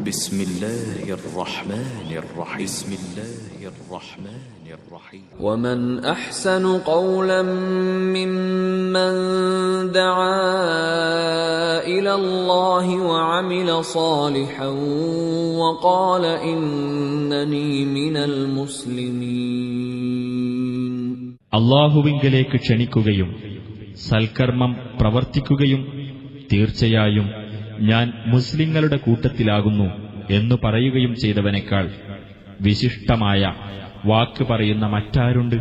بسم الله الرحمن الرحيم بسم الله الرحمن الرحيم ومن أحسن قولا ممن دعا إلى الله وعمل صالحا وقال إنني من المسلمين. അല്ലാഹുവിങ്കലേക്ക് ക്ഷണിക്കുകയും സൽക്കർമ്മം പ്രവർത്തിക്കുകയും തീർച്ചയായും ഞാൻ മുസ്ലിങ്ങളുടെ കൂട്ടത്തിലാകുന്നു എന്നു പറയുകയും ചെയ്തവനേക്കാൾ വിശിഷ്ടമായ വാക്ക് പറയുന്ന മറ്റാരുണ്ട്?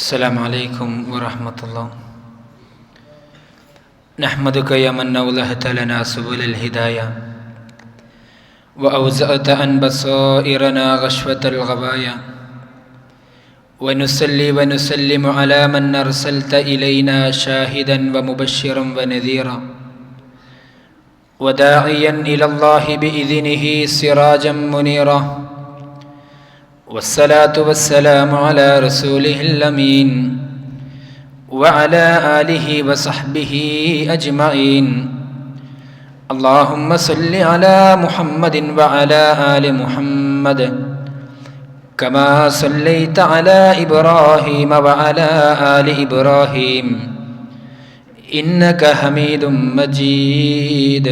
السلام عليكم ورحمة الله. نحمدك يا من أولهت لنا سبل الهداية وأوزأت عن بصائرنا غشوة الغبايا، ونصلي ونسلم على من أرسلت إلينا شاهدا ومبشرا ونذيرا وداعيا إلى الله بإذنه سراجا منيرا، والصلاة والسلام على رسوله الأمين وعلى آله وصحبه أجمعين. اللهم صل على محمد وعلى آل محمد كما صليت على إبراهيم وعلى آل إبراهيم إنك حميد مجيد.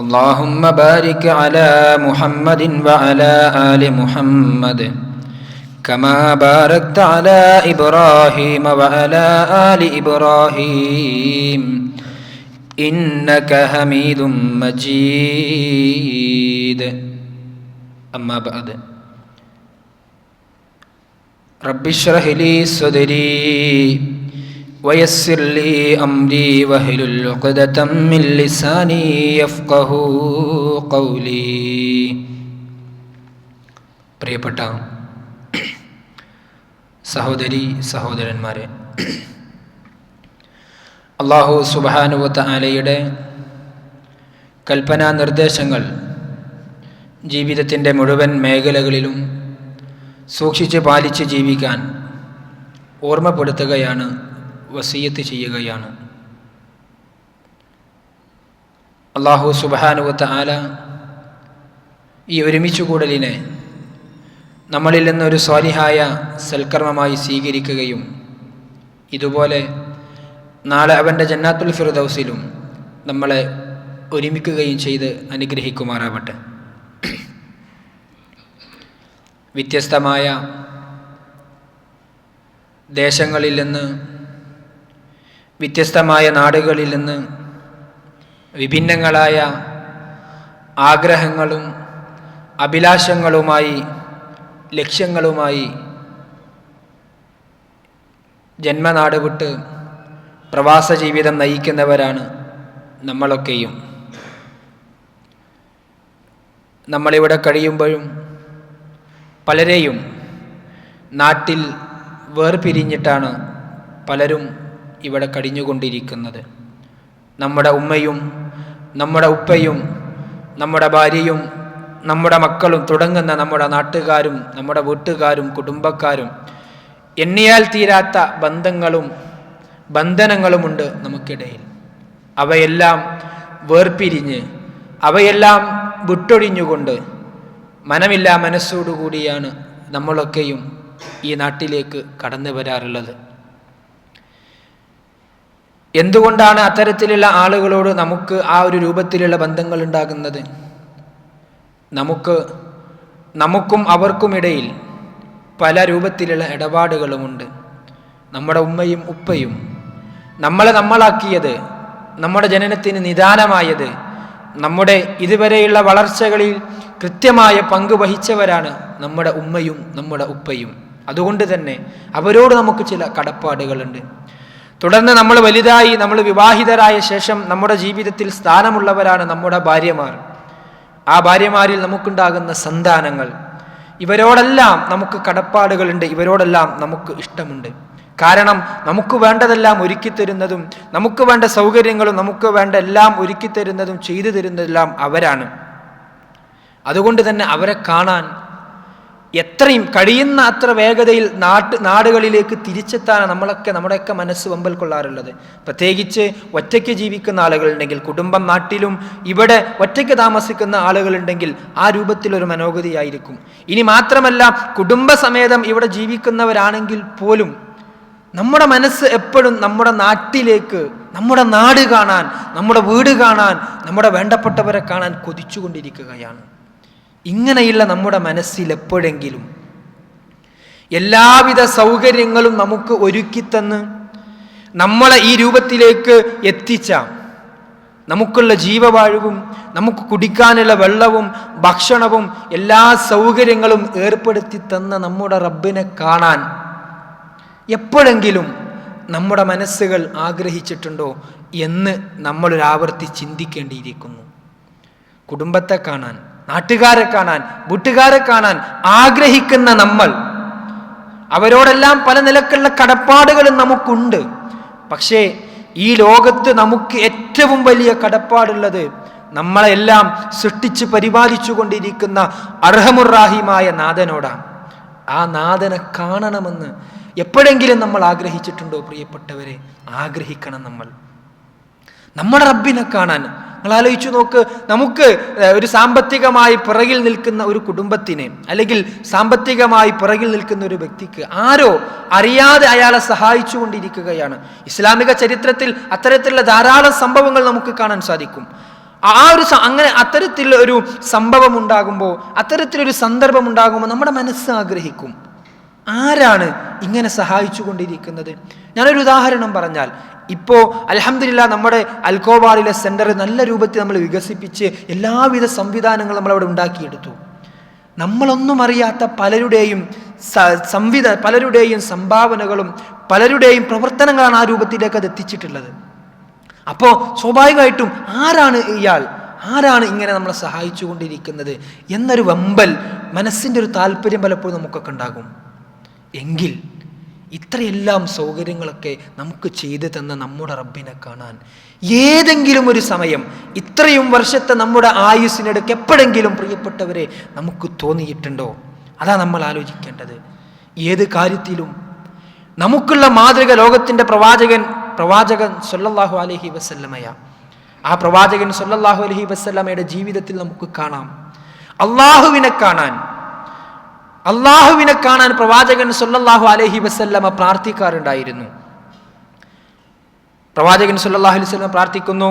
اللهم بارك على محمد وعلى آل محمد كما باركت على إبراهيم وعلى آل إبراهيم إنك حميد مجيد. أما بعد، رب اشرح لي صدري ويسر لي أمري واحلل عقدة من لساني يفقهوا قولي. പ്രിയപ്പെട്ട സഹോദരി സഹോദരന്മാരെ, അല്ലാഹു സുബ്ഹാനഹു വ തആലയുടെ കൽപ്പനാ നിർദ്ദേശങ്ങൾ ജീവിതത്തിൻ്റെ മുഴുവൻ മേഖലകളിലും സൂക്ഷിച്ച് പാലിച്ച് ജീവിക്കാൻ ഓർമ്മപ്പെടുത്തുകയാണ്, വസിയ്യത്ത് ചെയ്യുകയാണ്. അല്ലാഹു സുബ്ഹാനഹു വ തആല ഈ ഒരുമിച്ചുകൂടലിനെ നമ്മളിൽ നിന്നൊരു സ്വാലിഹായ സൽക്കർമ്മമായി സ്വീകരിക്കുകയും ഇതുപോലെ നാളെ അവൻ്റെ ജന്നാത്തുൽ ഫിർദൗസിലും നമ്മളെ ഒരുമിക്കുകയും ചെയ്ത് അനുഗ്രഹിക്കുമാറാവട്ടെ. വ്യത്യസ്തമായ ദേശങ്ങളിൽ നിന്ന്, വ്യത്യസ്തമായ നാടുകളിൽ നിന്ന് വിഭിന്നങ്ങളായ ആഗ്രഹങ്ങളും അഭിലാഷങ്ങളുമായി, ലക്ഷ്യങ്ങളുമായി ജന്മനാട് വിട്ട് പ്രവാസ ജീവിതം നയിക്കുന്നവരാണ് നമ്മളൊക്കെയും. നമ്മളിവിടെ കഴിയുമ്പോഴും പലരെയും നാട്ടിൽ വേർപിരിഞ്ഞിട്ടാണ് പലരും ഇവിടെ കഴിഞ്ഞുകൊണ്ടിരിക്കുന്നത്. നമ്മുടെ ഉമ്മയും നമ്മുടെ ഉപ്പയും നമ്മുടെ ഭാര്യയും നമ്മുടെ മക്കളും തുടങ്ങുന്ന നമ്മുടെ നാട്ടുകാരും നമ്മുടെ വീട്ടുകാരും കുടുംബക്കാരും, എണ്ണിയാൽ തീരാത്ത ബന്ധങ്ങളും ബന്ധനങ്ങളുമുണ്ട് നമുക്കിടയിൽ. അവയെല്ലാം വേർപിരിഞ്ഞ്, അവയെല്ലാം വിട്ടൊഴിഞ്ഞുകൊണ്ട് മനമില്ലാ മനസ്സോടുകൂടിയാണ് നമ്മളൊക്കെയും ഈ നാട്ടിലേക്ക് കടന്നു വരാറുള്ളത്. എന്തുകൊണ്ടാണ് അത്തരത്തിലുള്ള ആളുകളോട് നമുക്ക് ആ ഒരു രൂപത്തിലുള്ള ബന്ധങ്ങൾ ഉണ്ടാകുന്നത്? നമുക്കും അവർക്കുമിടയിൽ പല രൂപത്തിലുള്ള ഇടപാടുകളുമുണ്ട്. നമ്മുടെ ഉമ്മയും ഉപ്പയും നമ്മളെ നമ്മളാക്കിയത്, നമ്മുടെ ജനനത്തിന് നിദാനമായത്, നമ്മുടെ ഇതുവരെയുള്ള വളർച്ചകളിൽ കൃത്യമായ പങ്ക് വഹിച്ചവരാണ് നമ്മുടെ ഉമ്മയും നമ്മുടെ ഉപ്പയും. അതുകൊണ്ട് തന്നെ അവരോട് നമുക്ക് ചില കടപ്പാടുകളുണ്ട്. തുടർന്ന് നമ്മൾ വലുതായി, നമ്മൾ വിവാഹിതരായ ശേഷം നമ്മുടെ ജീവിതത്തിൽ സ്ഥാനമുള്ളവരാണ് നമ്മുടെ ഭാര്യമാർ. ആ ഭാര്യമാരിൽ നമുക്കുണ്ടാകുന്ന സന്താനങ്ങൾ, ഇവരോടെല്ലാം നമുക്ക് കടപ്പാടുകളുണ്ട്, ഇവരോടെല്ലാം നമുക്ക് ഇഷ്ടമുണ്ട്. കാരണം നമുക്ക് വേണ്ടതെല്ലാം ഒരുക്കിത്തരുന്നതും നമുക്ക് വേണ്ട സൗകര്യങ്ങളും നമുക്ക് വേണ്ട എല്ലാം ഒരുക്കിത്തരുന്നതും ചെയ്തു തരുന്നതെല്ലാം അവരാണ്. അതുകൊണ്ട് തന്നെ അവരെ കാണാൻ എത്രയും കഴിയുന്ന അത്ര വേഗതയിൽ നാടുകളിലേക്ക് തിരിച്ചെത്താനാണ് നമ്മുടെയൊക്കെ മനസ്സ് വെമ്പൽ കൊള്ളാറുള്ളത്. പ്രത്യേകിച്ച് ഒറ്റയ്ക്ക് ജീവിക്കുന്ന ആളുകളുണ്ടെങ്കിൽ, കുടുംബം നാട്ടിലും ഇവിടെ ഒറ്റയ്ക്ക് താമസിക്കുന്ന ആളുകളുണ്ടെങ്കിൽ ആ രൂപത്തിലൊരു മനോഗതിയായിരിക്കും. ഇനി മാത്രമല്ല, കുടുംബസമേതം ഇവിടെ ജീവിക്കുന്നവരാണെങ്കിൽ പോലും നമ്മുടെ മനസ്സ് എപ്പോഴും നമ്മുടെ നാട്ടിലേക്ക്, നമ്മുടെ നാട് കാണാൻ, നമ്മുടെ വീട് കാണാൻ, നമ്മുടെ വേണ്ടപ്പെട്ടവരെ കാണാൻ കൊതിച്ചുകൊണ്ടിരിക്കുകയാണ്. ഇങ്ങനെയുള്ള നമ്മുടെ മനസ്സിൽ എപ്പോഴെങ്കിലും എല്ലാവിധ സൗകര്യങ്ങളും നമുക്ക് ഒരുക്കിത്തന്ന് നമ്മളെ ഈ രൂപത്തിലേക്ക് എത്തിച്ച, നമുക്കുള്ള ജീവവാഴുവും നമുക്ക് കുടിക്കാനുള്ള വെള്ളവും ഭക്ഷണവും എല്ലാ സൗകര്യങ്ങളും ഏർപ്പെടുത്തി തന്ന നമ്മുടെ റബ്ബിനെ കാണാൻ എപ്പോഴെങ്കിലും നമ്മുടെ മനസ്സുകൾ ആഗ്രഹിച്ചിട്ടുണ്ടോ എന്ന് നമ്മളൊരാവർത്തി ചിന്തിക്കേണ്ടിയിരിക്കുന്നു. കുടുംബത്തെ കാണാൻ, നാട്ടുകാരെ കാണാൻ, വീട്ടുകാരെ കാണാൻ ആഗ്രഹിക്കുന്ന നമ്മൾ, അവരോടെല്ലാം പല നിലക്കുള്ള കടപ്പാടുകളും നമുക്കുണ്ട്. പക്ഷേ ഈ ലോകത്ത് നമുക്ക് ഏറ്റവും വലിയ കടപ്പാടുള്ളത് നമ്മളെല്ലാം സൃഷ്ടിച്ച് പരിപാലിച്ചു കൊണ്ടിരിക്കുന്ന അർഹമുറാഹിമായ നാഥനോടാണ്. ആ നാഥനെ കാണണമെന്ന് എപ്പോഴെങ്കിലും നമ്മൾ ആഗ്രഹിച്ചിട്ടുണ്ടോ പ്രിയപ്പെട്ടവരെ? ആഗ്രഹിക്കണം. നമ്മുടെ റബ്ബിനെ കാണാൻ നിങ്ങൾ ആലോചിച്ചു നോക്ക്. നമുക്ക് ഒരു സാമ്പത്തികമായി പിറകിൽ നിൽക്കുന്ന ഒരു കുടുംബത്തിന്, അല്ലെങ്കിൽ സാമ്പത്തികമായി പിറകിൽ നിൽക്കുന്ന ഒരു വ്യക്തിക്ക് ആരോ അറിയാതെ അയാളെ സഹായിച്ചു കൊണ്ടിരിക്കുകയാണ്. ഇസ്ലാമിക ചരിത്രത്തിൽ അത്തരത്തിലുള്ള ധാരാളം സംഭവങ്ങൾ നമുക്ക് കാണാൻ സാധിക്കും. അത്തരത്തിലുള്ള ഒരു സംഭവം ഉണ്ടാകുമ്പോൾ, അത്തരത്തിലൊരു സന്ദർഭം ഉണ്ടാകുമ്പോൾ നമ്മുടെ മനസ്സ് ആഗ്രഹിക്കും, ആരാണ് ഇങ്ങനെ സഹായിച്ചു കൊണ്ടിരിക്കുന്നത്? ഞാനൊരു ഉദാഹരണം പറഞ്ഞാൽ, ഇപ്പോൾ അൽഹംദുലില്ലാഹ് നമ്മുടെ അൽക്കോബാറിലെ സെന്റർ നല്ല രൂപത്തിൽ നമ്മൾ വികസിപ്പിച്ച് എല്ലാവിധ സംവിധാനങ്ങളും നമ്മളവിടെ ഉണ്ടാക്കിയെടുത്തു. നമ്മളൊന്നും അറിയാത്ത പലരുടെയും സംഭാവനകളും പലരുടെയും പ്രവർത്തനങ്ങളാണ് ആ രൂപത്തിലേക്ക് അത് എത്തിച്ചിട്ടുള്ളത്. അപ്പോൾ സ്വാഭാവികമായിട്ടും ആരാണ് ഇങ്ങനെ നമ്മളെ സഹായിച്ചു കൊണ്ടിരിക്കുന്നത് എന്നൊരു വെമ്പൽ, മനസ്സിൻ്റെ ഒരു താല്പര്യം പലപ്പോഴും നമുക്കൊക്കെ ഉണ്ടാകും. എങ്കിൽ ഇത്രയെല്ലാം സൗകര്യങ്ങളൊക്കെ നമുക്ക് ചെയ്തു തന്ന നമ്മുടെ റബ്ബിനെ കാണാൻ ഏതെങ്കിലും ഒരു സമയം, ഇത്രയും വർഷത്തെ നമ്മുടെ ആയുസ്സിനിടയ്ക്ക് എപ്പോഴെങ്കിലും പ്രിയപ്പെട്ടവരെ നമുക്ക് തോന്നിയിട്ടുണ്ടോ? അതാ നമ്മൾ ആലോചിക്കേണ്ടത്. ഏത് കാര്യത്തിലും നമുക്കുള്ള മാതൃക ലോകത്തിൻ്റെ പ്രവാചകൻ സല്ലല്ലാഹു അലൈഹി വസല്ലമയാ. ആ പ്രവാചകൻ സല്ലല്ലാഹു അലൈഹി വസല്ലമയുടെ ജീവിതത്തിൽ നമുക്ക് കാണാം. അള്ളാഹുവിനെ കാണാൻ പ്രവാചകൻ സല്ലല്ലാഹു അലൈഹി വസല്ലമ പ്രാർത്ഥിക്കാറുണ്ടായിരുന്നു. പ്രവാചകൻ സല്ലല്ലാഹു അലൈഹി വസല്ലമ പ്രാർത്ഥിക്കുന്നു,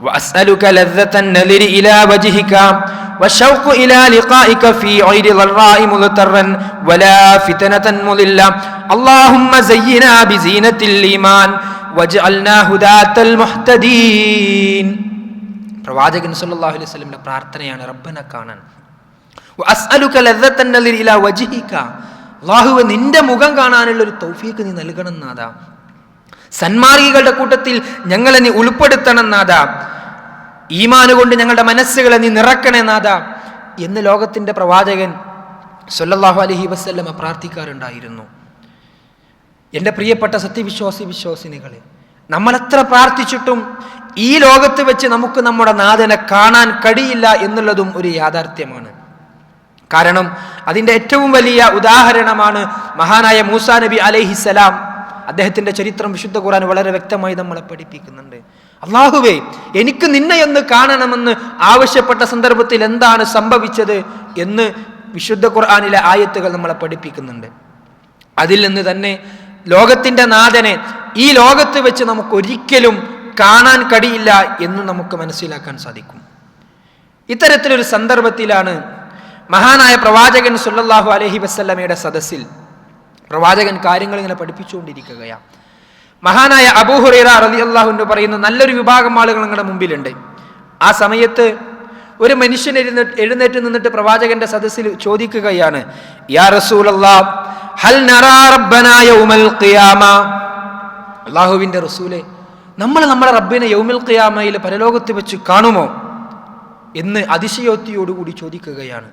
വഅസ്അലുക ലദ്ദതൻ നളിരി ഇലാ വജ്ഹിക വശൗഖ ഇലാ ലിഖാഇക ഫീ ഗൈരി ളറാഇ മുദ്തറൻ വലാ ഫിതനതൻ മുളില്ല അല്ലാഹുമ്മ സയ്യിനാ ബിസീനത്തിൽ ഈമാൻ വജ്അൽനാ ഹുദാത്തൽ മുഹ്തദീൻ. പ്രവാചകൻ സല്ലല്ലാഹു അലൈഹി വസല്ലമയുടെ പ്രാർത്ഥനയാണ് റബ്ബനെ കാണാൻ. അല്ലാഹുവേ, നിന്റെ മുഖം കാണാനുള്ള ഒരു തൗഫീഖ് നീ നൽകണം നാഥാ. സന്മാർഗികളുടെ കൂട്ടത്തിൽ ഞങ്ങളെ നീ ഉൾപ്പെടുത്തണം നാഥാ. ഈമാൻ കൊണ്ട് ഞങ്ങളുടെ മനസ്സുകളെ നീ നിറക്കണേ നാഥാ എന്ന് ലോകത്തിന്റെ പ്രവാചകൻ സല്ലല്ലാഹു അലൈഹി വസല്ലമ പ്രാർത്ഥിക്കാറുണ്ടായിരുന്നു. എൻ്റെ പ്രിയപ്പെട്ട വിശ്വാസിനികളെ, നമ്മൾ എത്ര പ്രാർത്ഥിച്ചിട്ടും ഈ ലോകത്ത് വെച്ച് നമുക്ക് നമ്മുടെ നാഥനെ കാണാൻ കഴിയില്ല എന്നുള്ളതും ഒരു യാഥാർത്ഥ്യമാണ്. കാരണം അതിൻ്റെ ഏറ്റവും വലിയ ഉദാഹരണമാണ് മഹാനായ മൂസാ നബി അലൈഹിസ്സലാം. അദ്ദേഹത്തിൻ്റെ ചരിത്രം വിശുദ്ധ ഖുർആൻ വളരെ വ്യക്തമായി നമ്മളെ പഠിപ്പിക്കുന്നുണ്ട്. അല്ലാഹുവേ, എനിക്ക് നിന്നെ ഒന്ന് കാണണമെന്ന് ആവശ്യപ്പെട്ട സന്ദർഭത്തിൽ എന്താണ് സംഭവിച്ചത് എന്ന് വിശുദ്ധ ഖുർആനിലെ ആയത്തുകൾ നമ്മളെ പഠിപ്പിക്കുന്നുണ്ട്. അതിൽ നിന്ന് തന്നെ ലോകത്തിൻ്റെ നാഥനെ ഈ ലോകത്ത് വെച്ച് നമുക്ക് ഒരിക്കലും കാണാൻ കഴിയില്ല എന്ന് നമുക്ക് മനസ്സിലാക്കാൻ സാധിക്കും. ഇത്തരത്തിലൊരു സന്ദർഭത്തിലാണ് മഹാനായ പ്രവാചകൻ സല്ലല്ലാഹു അലൈഹി വസല്ലമയുടെ സദസ്സിൽ പ്രവാചകൻ കാര്യങ്ങൾ ഇങ്ങനെ പഠിപ്പിച്ചുകൊണ്ടിരിക്കുകയാണ്. മഹാനായ അബൂ ഹുറൈറ റളിയല്ലാഹു അൻഹു പറയുന്ന നല്ലൊരു വിഭാഗം ആളുകൾ നിങ്ങളുടെ മുമ്പിലുണ്ട്. ആ സമയത്ത് ഒരു മനുഷ്യൻ എഴുന്നേറ്റ് നിന്നിട്ട് പ്രവാചകന്റെ സദസ്സിൽ ചോദിക്കുകയാണ്, യാ റസൂലല്ലാഹ് ഹൽ നറാ റബ്ബനാ യൗമൽ ഖിയാമ. അല്ലാഹുവിന്റെ റസൂലേ, നമ്മുടെ റബ്ബിനെ യൗമുൽ ഖിയാമയിൽ പരലോകത്ത് വെച്ച് കാണുമോ എന്ന് അതിശയോക്തിയോടുകൂടി ചോദിക്കുകയാണ്.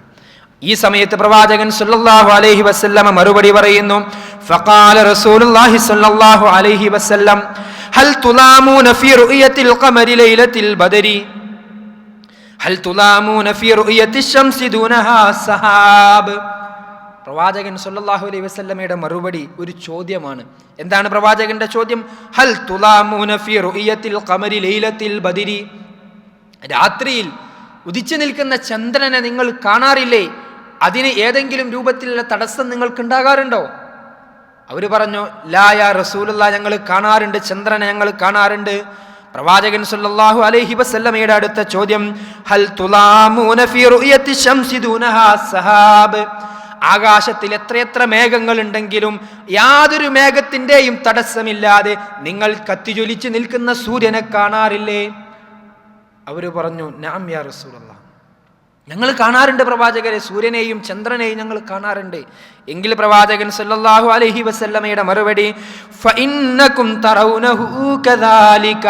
ഈ സമയത്ത് പ്രവാചകൻ സല്ലല്ലാഹു അലൈഹി വസല്ലമ മറുപടി പറയുന്നു, ഫഖാല റസൂലുള്ളാഹി സല്ലല്ലാഹു അലൈഹി വസല്ലം ഹൽ തുലാമൂന ഫീ റുയത്തിൽ ഖമരി ലൈലത്തിൽ ബദരി ഹൽ തുലാമൂന ഫീ റുയത്തി ശംസി ദൂനഹാ സഹാബ്. പ്രവാചകൻ സല്ലല്ലാഹു അലൈഹി വസല്ലമയുടെ മറുപടി ഒരു ചോദ്യമാണ്. എന്താണ് പ്രവാചകന്റെ ചോദ്യം? ഹൽ തുലാമൂന ഫീ റുയത്തിൽ ഖമരി ലൈലത്തിൽ ബദരി, രാത്രിയിൽ ഉദിച്ചു നിൽക്കുന്ന ചന്ദ്രനെ നിങ്ങൾ കാണാറില്ലേ? അതിന് ഏതെങ്കിലും രൂപത്തിലുള്ള തടസ്സം നിങ്ങൾക്ക് ഉണ്ടാകാറുണ്ടോ? അവർ പറഞ്ഞു, ലാ യാ റസൂലുള്ളാഹ്, ഞങ്ങൾ കാണാറുണ്ട്, ചന്ദ്രനെ ഞങ്ങൾ കാണാറുണ്ട്. പ്രവാചകൻ സല്ലല്ലാഹു അലൈഹി വസല്ലമയുടെ അടുത്ത ചോദ്യം, ഹൽ തുലാമൂന ഫീ റുയത്തി ശംസി ദൂനഹാ സഹാബ്, ആകാശത്തിൽ എത്രയെത്ര മേഘങ്ങൾ ഉണ്ടെങ്കിലും യാതൊരു മേഘത്തിൻ്റെയും തടസ്സമില്ലാതെ നിങ്ങൾ കത്തിജ്വലിച്ച് നിൽക്കുന്ന സൂര്യനെ കാണാറില്ലേ? അവർ പറഞ്ഞു, നഅം യാ റസൂലല്ലാഹ്, ഞങ്ങൾ കാണാറുണ്ട് പ്രവാചകരെ, സൂര്യനെയും ചന്ദ്രനെയും ഞങ്ങൾ കാണാറുണ്ട്. എങ്കിൽ പ്രവാചകൻ സല്ലല്ലാഹു അലൈഹി വസല്ലമയുടെ മറുപടി, ഫഇന്നകും തറൗനഹു കദാലിക,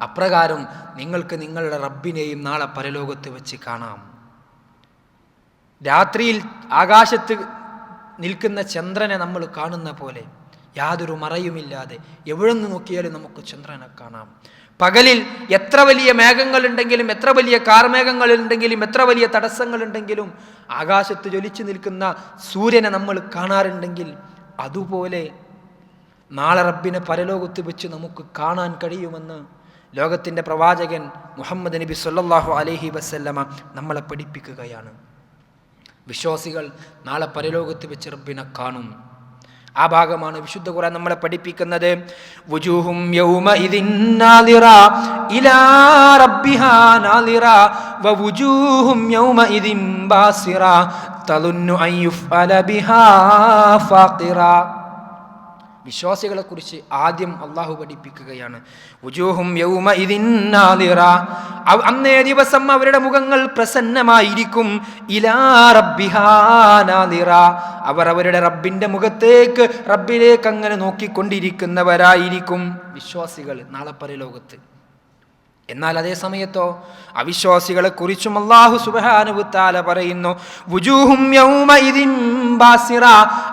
അപ്രകാരം നിങ്ങൾക്ക് നിങ്ങളുടെ റബ്ബിനെയും നാളെ പരലോകത്ത് വെച്ച് കാണാം. രാത്രിയിൽ ആകാശത്ത് നിൽക്കുന്ന ചന്ദ്രനെ നമ്മൾ കാണുന്ന പോലെ യാതൊരു മറയുമില്ലാതെ എവിടെ നിന്ന് നോക്കിയാലും നമുക്ക് ചന്ദ്രനെ കാണാം. പകലിൽ എത്ര വലിയ മേഘങ്ങളുണ്ടെങ്കിലും, എത്ര വലിയ കാർമേഘങ്ങൾ ഉണ്ടെങ്കിലും, എത്ര വലിയ തടസ്സങ്ങൾ ഉണ്ടെങ്കിലും ആകാശത്ത് ജ്വലിച്ചു നിൽക്കുന്ന സൂര്യനെ നമ്മൾ കാണാറുണ്ടെങ്കിൽ അതുപോലെ നാളെ റബ്ബിനെ പരലോകത്ത് വെച്ച് നമുക്ക് കാണാൻ കഴിയുമെന്ന് ലോകത്തിൻ്റെ പ്രവാചകൻ മുഹമ്മദ് നബി സല്ലല്ലാഹു അലൈഹി വസല്ലമ നമ്മളെ പഠിപ്പിക്കുകയാണ്. വിശ്വാസികൾ നാളെ പരലോകത്ത് വെച്ച് റബ്ബിനെ കാണും. ആ ഭാഗമാണ് വിശുദ്ധ ഖുർആൻ നമ്മളെ പഠിപ്പിക്കുന്നത്. വുജൂഹും യൗമഇദിൻ നാദിറ ഇലാ റബ്ബിഹാ നാദിറ വവുജൂഹും യൗമഇദിൻ ബാസിറ തളുന്നു അൻ യുഫ്അല ബിഹാ ഫാഖിറ. വിശ്വാസികളെ കുറിച്ച് ആദ്യം അള്ളാഹു പഠിപ്പിക്കുകയാണ്. വുജൂഹും യൗമഇദിൻ നാദിറ, അന്നേ ദിവസം അവരുടെ മുഖങ്ങൾ പ്രസന്നമായിരിക്കും. ഇലാ റബ്ബിഹാ നാദിറ, അവർ അവരുടെ റബ്ബിന്റെ മുഖത്തേക്ക്, റബ്ബിലേക്ക് അങ്ങനെ നോക്കിക്കൊണ്ടിരിക്കുന്നവരായിരിക്കും വിശ്വാസികൾ നാളെ പരലോകത്ത്. എന്നാൽ അതേ സമയത്തോ അവിശ്വാസികളെ കുറിച്ചും അല്ലാഹു സുബ്ഹാനഹു വതആല പറയുന്നു, വുജൂഹും യൗമഇദിൻ ബാസിറ,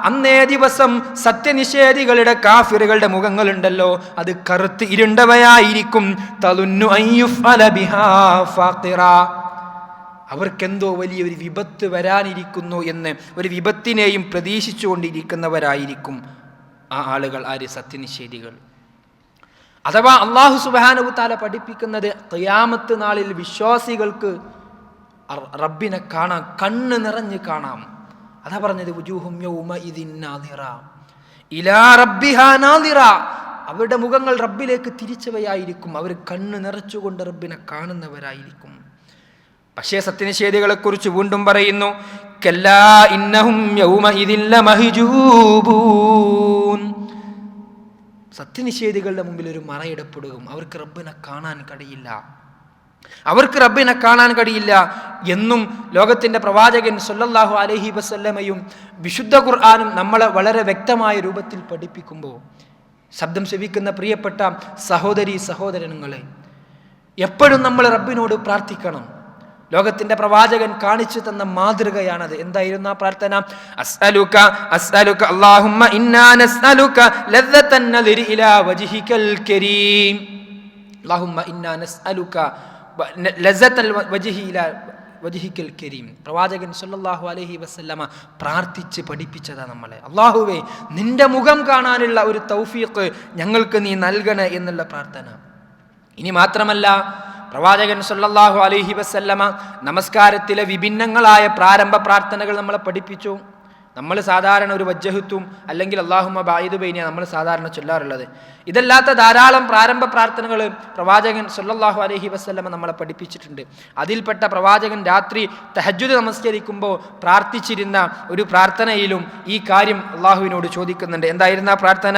അന്നേ ദിവസം സത്യനിഷേധികളുടെ കാഫിറുകളുടെ മുഖങ്ങളുണ്ടല്ലോ അത് കറുത്ത് ഇരുണ്ടവയായിരിക്കും. തളുന്നു അൻ യുഫ്അല ബിഹാ ഫാഖിറ, അവർക്കെന്തോ വലിയൊരു വിപത്ത് വരാനിരിക്കുന്നു എന്ന്, ഒരു വിപത്തിനെയും പ്രതീക്ഷിച്ചുകൊണ്ടിരിക്കുന്നവരായിരിക്കും ആ ആളുകൾ. ആര്? സത്യനിഷേധികൾ. അഥവാ അല്ലാഹു സുബ്ഹാനഹു വതആല പഠിപ്പിക്കുന്നത് ഖിയാമത്ത് നാളിൽ വിശ്വാസികൾക്ക് റബ്ബിനെ കാണാം, കണ്ണ് നിറഞ്ഞ് കാണാം. അതാ പറഞ്ഞത് വുജൂഹും യൗമഇദിൻ നാദിറ ഇലാ റബ്ബിഹാ നാദിറ, അവരുടെ മുഖങ്ങൾ റബ്ബിലേക്ക് തിരിച്ചവയായിരിക്കും, അവർ കണ്ണ് നിറച്ചുകൊണ്ട് റബ്ബിനെ കാണുന്നവരായിരിക്കും. പക്ഷേ സത്യനിഷേധികളെ കുറിച്ച് വീണ്ടും പറയുന്നു, കല്ലാ ഇന്നഹും യൗമഇദിൻ ലമഹ്ജൂബൂൻ, സത്യനിഷേധികളുടെ മുമ്പിൽ ഒരു മറയിടപ്പെടും, അവർക്ക് റബ്ബിനെ കാണാൻ കഴിയില്ല, അവർക്ക് റബ്ബിനെ കാണാൻ കഴിയില്ല എന്നും ലോകത്തിൻ്റെ പ്രവാചകൻ സല്ലല്ലാഹു അലൈഹി വസല്ലമയും വിശുദ്ധ ഖുർആനും നമ്മളെ വളരെ വ്യക്തമായ രൂപത്തിൽ പഠിപ്പിക്കുമ്പോൾ ശബ്ദം ശ്രവിക്കുന്ന പ്രിയപ്പെട്ട സഹോദരീ സഹോദരങ്ങളെ, എപ്പോഴും നമ്മൾ റബ്ബിനോട് പ്രാർത്ഥിക്കണം. ലോകത്തിന്റെ പ്രവാചകൻ കാണിച്ചു തന്ന മാതൃകയാണത്. എന്തായിരുന്നു ആ പ്രാർത്ഥന? അസ്അലുക അസ്അലുക അല്ലാഹുമ്മ ഇന്നാ നസ്അലുക ലദ്ദത്തൻ നദരി ഇലാ വജ്ഹികൽ കരീം, അല്ലാഹുമ്മ ഇന്നാ നസ്അലുക ലദ്ദത്തൽ വജ്ഹി ഇലാ വജ്ഹികൽ കരീം. പ്രവാചകൻ സല്ലല്ലാഹു അലൈഹി വസല്ലമ പ്രാർത്ഥിച്ച് പഠിപ്പിച്ചതാ നമ്മളെ. അല്ലാഹുവേ, നിന്റെ മുഖം കാണാനുള്ള ഒരു തൗഫീഖ് ഞങ്ങൾക്ക് നീ നൽകണേ എന്നുള്ള പ്രാർത്ഥന. ഇനി മാത്രമല്ല, പ്രവാചകൻ സല്ലല്ലാഹു അലൈഹി വസല്ലമ നമസ്കാരത്തിലെ വിഭിന്നങ്ങളായ പ്രാരംഭ പ്രാർത്ഥനകൾ നമ്മളെ പഠിപ്പിച്ചു. നമ്മൾ സാധാരണ ഒരു വജ്ജഹത്തും അല്ലെങ്കിൽ അല്ലാഹുമ്മ ബായിദ് ബൈനി നമ്മൾ സാധാരണ ചൊല്ലാറുള്ളത്. ഇതല്ലാത്ത ധാരാളം പ്രാരംഭ പ്രാർത്ഥനകൾ പ്രവാചകൻ സല്ലല്ലാഹു അലൈഹി വസല്ലമ നമ്മളെ പഠിപ്പിച്ചിട്ടുണ്ട്. അതിൽപ്പെട്ട പ്രവാചകൻ രാത്രി തഹജ്ജുദ് നമസ്കരിക്കുമ്പോൾ പ്രാർത്ഥിച്ചിരുന്ന ഒരു പ്രാർത്ഥനയിലും ഈ കാര്യം അള്ളാഹുവിനോട് ചോദിക്കുന്നുണ്ട്. എന്തായിരുന്നു ആ പ്രാർത്ഥന?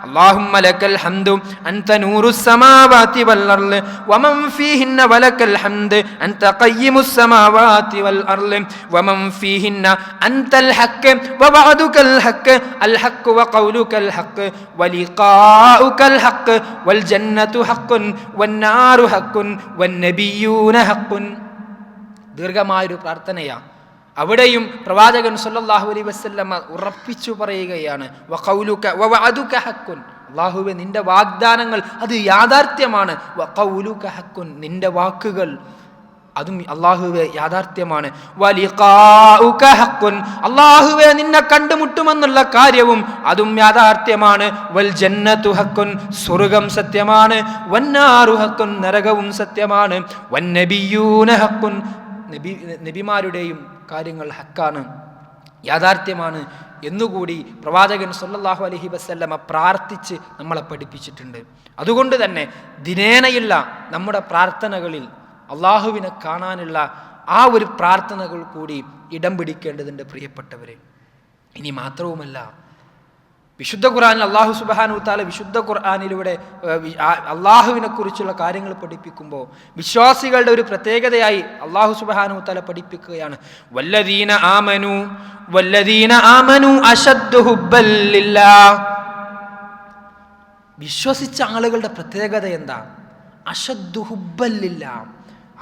അല്ലാഹുമ്മ ലക്കൽ ഹംദു അൻത നൂറുസ് സമാവാതി വൽ അർള് വമൻ ഫീഹിന്ന വലക്കൽ ഹംദ് അൻത ഖയ്യിമുസ് സമാവാതി വൽ അർള് വമൻ ഫീഹിന്ന അൻതൽ ഹഖ് വവഅദുകൽ ഹഖ് അൽ ഹഖ് വഖൗലുകൽ ഹഖ് വലിഖാഉകൽ ഹഖ് വൽ ജന്നതു ഹഖ്ഖുൻ വന്നാറു ഹഖ്ഖുൻ വന്നബിയ്യൂന ഹഖ്ഖുൻ. ദീർഘമായൊരു പ്രാർത്ഥനയാണ്. അവിടെയും പ്രവാചകൻ സല്ലല്ലാഹു അലൈഹി വസല്ലമ ഉറപ്പിച്ചു പറയുകയാണ്, വഖൗലുക വവഅദുക ഹഖ്കുൻ, അല്ലാഹുവേ നിന്റെ വാഗ്ദാനങ്ങൾ അത് യാഥാർത്ഥ്യമാണ്, വഖൗലുക ഹഖ്കുൻ, നിന്റെ വാക്കുകൾ അതും അല്ലാഹുവേ യാഥാർത്ഥ്യമാണ്, വലിഖാഉക ഹഖ്കുൻ, അല്ലാഹുവേ നിന്നെ കണ്ടുമുട്ടുമെന്നുള്ള കാര്യവും അതും യാഥാർത്ഥ്യമാണ്, വൽ ജന്നതു ഹഖ്കുൻ, സ്വർഗ്ഗം സത്യമാണ്, വന്നാറു ഹഖ്കുൻ, നരകവും സത്യമാണ്, വന്നബിയ്യൂന ഹഖ്കുൻ, നബിമാരുടെയും കാര്യങ്ങൾ ഹക്കാണ്, യാഥാർത്ഥ്യമാണ് എന്നുകൂടി പ്രവാചകൻ സല്ലല്ലാഹു അലൈഹി വസല്ലമ പ്രാർത്ഥിച്ച് നമ്മളെ പഠിപ്പിച്ചിട്ടുണ്ട്. അതുകൊണ്ട് തന്നെ ദിനേനയുള്ള നമ്മുടെ പ്രാർത്ഥനകളിൽ അള്ളാഹുവിനെ കാണാനുള്ള ആ ഒരു പ്രാർത്ഥനകൾ കൂടി ഇടം പിടിക്കേണ്ടതുണ്ട് പ്രിയപ്പെട്ടവരെ. ഇനി മാത്രവുമല്ല, വിശുദ്ധ ഖുർആനിൽ അല്ലാഹു സുബ്ഹാനഹു വ തആല വിശുദ്ധ ഖുർആനിലൂടെ അള്ളാഹുവിനെ കുറിച്ചുള്ള കാര്യങ്ങൾ പഠിപ്പിക്കുമ്പോൾ വിശ്വാസികളുടെ ഒരു പ്രത്യേകതയായി അല്ലാഹു സുബ്ഹാനഹു വ തആല പഠിപ്പിക്കുകയാണ്, വല്ലദീന ആമനു അശദ്ദു ഹുബ്ബൻ ലില്ലാഹ്. വിശ്വസിച്ച ആളുകളുടെ പ്രത്യേകത എന്താ? അശദ്ദു ഹുബ്ബൻ ലില്ലാഹ്,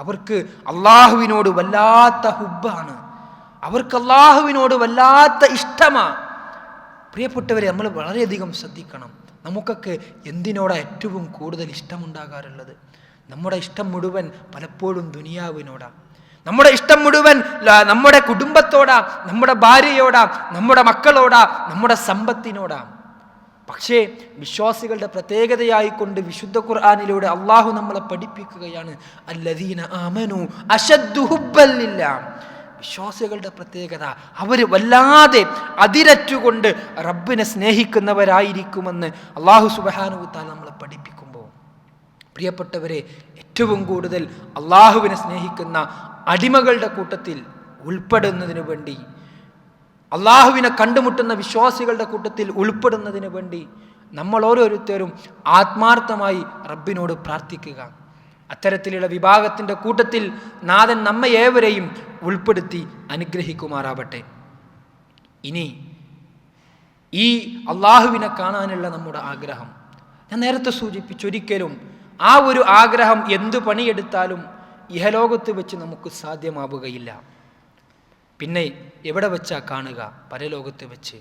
അവർക്ക് അള്ളാഹുവിനോട് വല്ലാത്ത ഹുബ്ബാണ്, അവർക്ക് അള്ളാഹുവിനോട് വല്ലാത്ത ഇഷ്ടമാണ്. പ്രിയപ്പെട്ടവരെ, നമ്മൾ വളരെയധികം ശ്രദ്ധിക്കണം. നമുക്കൊക്കെ എന്തിനോടാണ് ഏറ്റവും കൂടുതൽ ഇഷ്ടമുണ്ടാകാറുള്ളത്? നമ്മുടെ ഇഷ്ടം മുഴുവൻ പലപ്പോഴും ദുനിയാവിനോടാ, നമ്മുടെ ഇഷ്ടം മുഴുവൻ നമ്മുടെ കുടുംബത്തോടാ, നമ്മുടെ ഭാര്യയോടാ, നമ്മുടെ മക്കളോടാ, നമ്മുടെ സമ്പത്തിനോടാ. പക്ഷേ വിശ്വാസികളുടെ പ്രത്യേകതയായിക്കൊണ്ട് വിശുദ്ധ ഖുർആനിലൂടെ അള്ളാഹു നമ്മളെ പഠിപ്പിക്കുകയാണ്, അല്ലദീന ആമനു അശദ്ദു ഹുബ്ബൻ ലില്ലാഹ്. വിശ്വാസികളുടെ പ്രത്യേകത, അവർ വല്ലാതെ അതിരറ്റുകൊണ്ട് റബ്ബിനെ സ്നേഹിക്കുന്നവരായിരിക്കുമെന്ന് അല്ലാഹു സുബ്ഹാനഹു വ തആല നമ്മളെ പഠിപ്പിക്കുമ്പോൾ, പ്രിയപ്പെട്ടവരെ, ഏറ്റവും കൂടുതൽ അള്ളാഹുവിനെ സ്നേഹിക്കുന്ന അടിമകളുടെ കൂട്ടത്തിൽ ഉൾപ്പെടുന്നതിന് വേണ്ടി, അള്ളാഹുവിനെ കണ്ടുമുട്ടുന്ന വിശ്വാസികളുടെ കൂട്ടത്തിൽ ഉൾപ്പെടുന്നതിന് വേണ്ടി നമ്മൾ ഓരോരുത്തരും ആത്മാർത്ഥമായി റബ്ബിനോട് പ്രാർത്ഥിക്കുക. അത്തരത്തിലുള്ള വിഭാഗത്തിൻ്റെ കൂട്ടത്തിൽ നാഥൻ നമ്മെ ഏവരെയും ഉൾപ്പെടുത്തി അനുഗ്രഹിക്കുമാറാവട്ടെ. ഇനി ഈ അള്ളാഹുവിനെ കാണാനുള്ള നമ്മുടെ ആഗ്രഹം ഞാൻ നേരത്തെ സൂചിപ്പിച്ചൊരിക്കലും ആ ഒരു ആഗ്രഹം എന്തു പണിയെടുത്താലും ഇഹലോകത്ത് വെച്ച് നമുക്ക് സാധ്യമാവുകയില്ല. പിന്നെ എവിടെ വെച്ചാ കാണുക? പരലോകത്ത് വെച്ച്.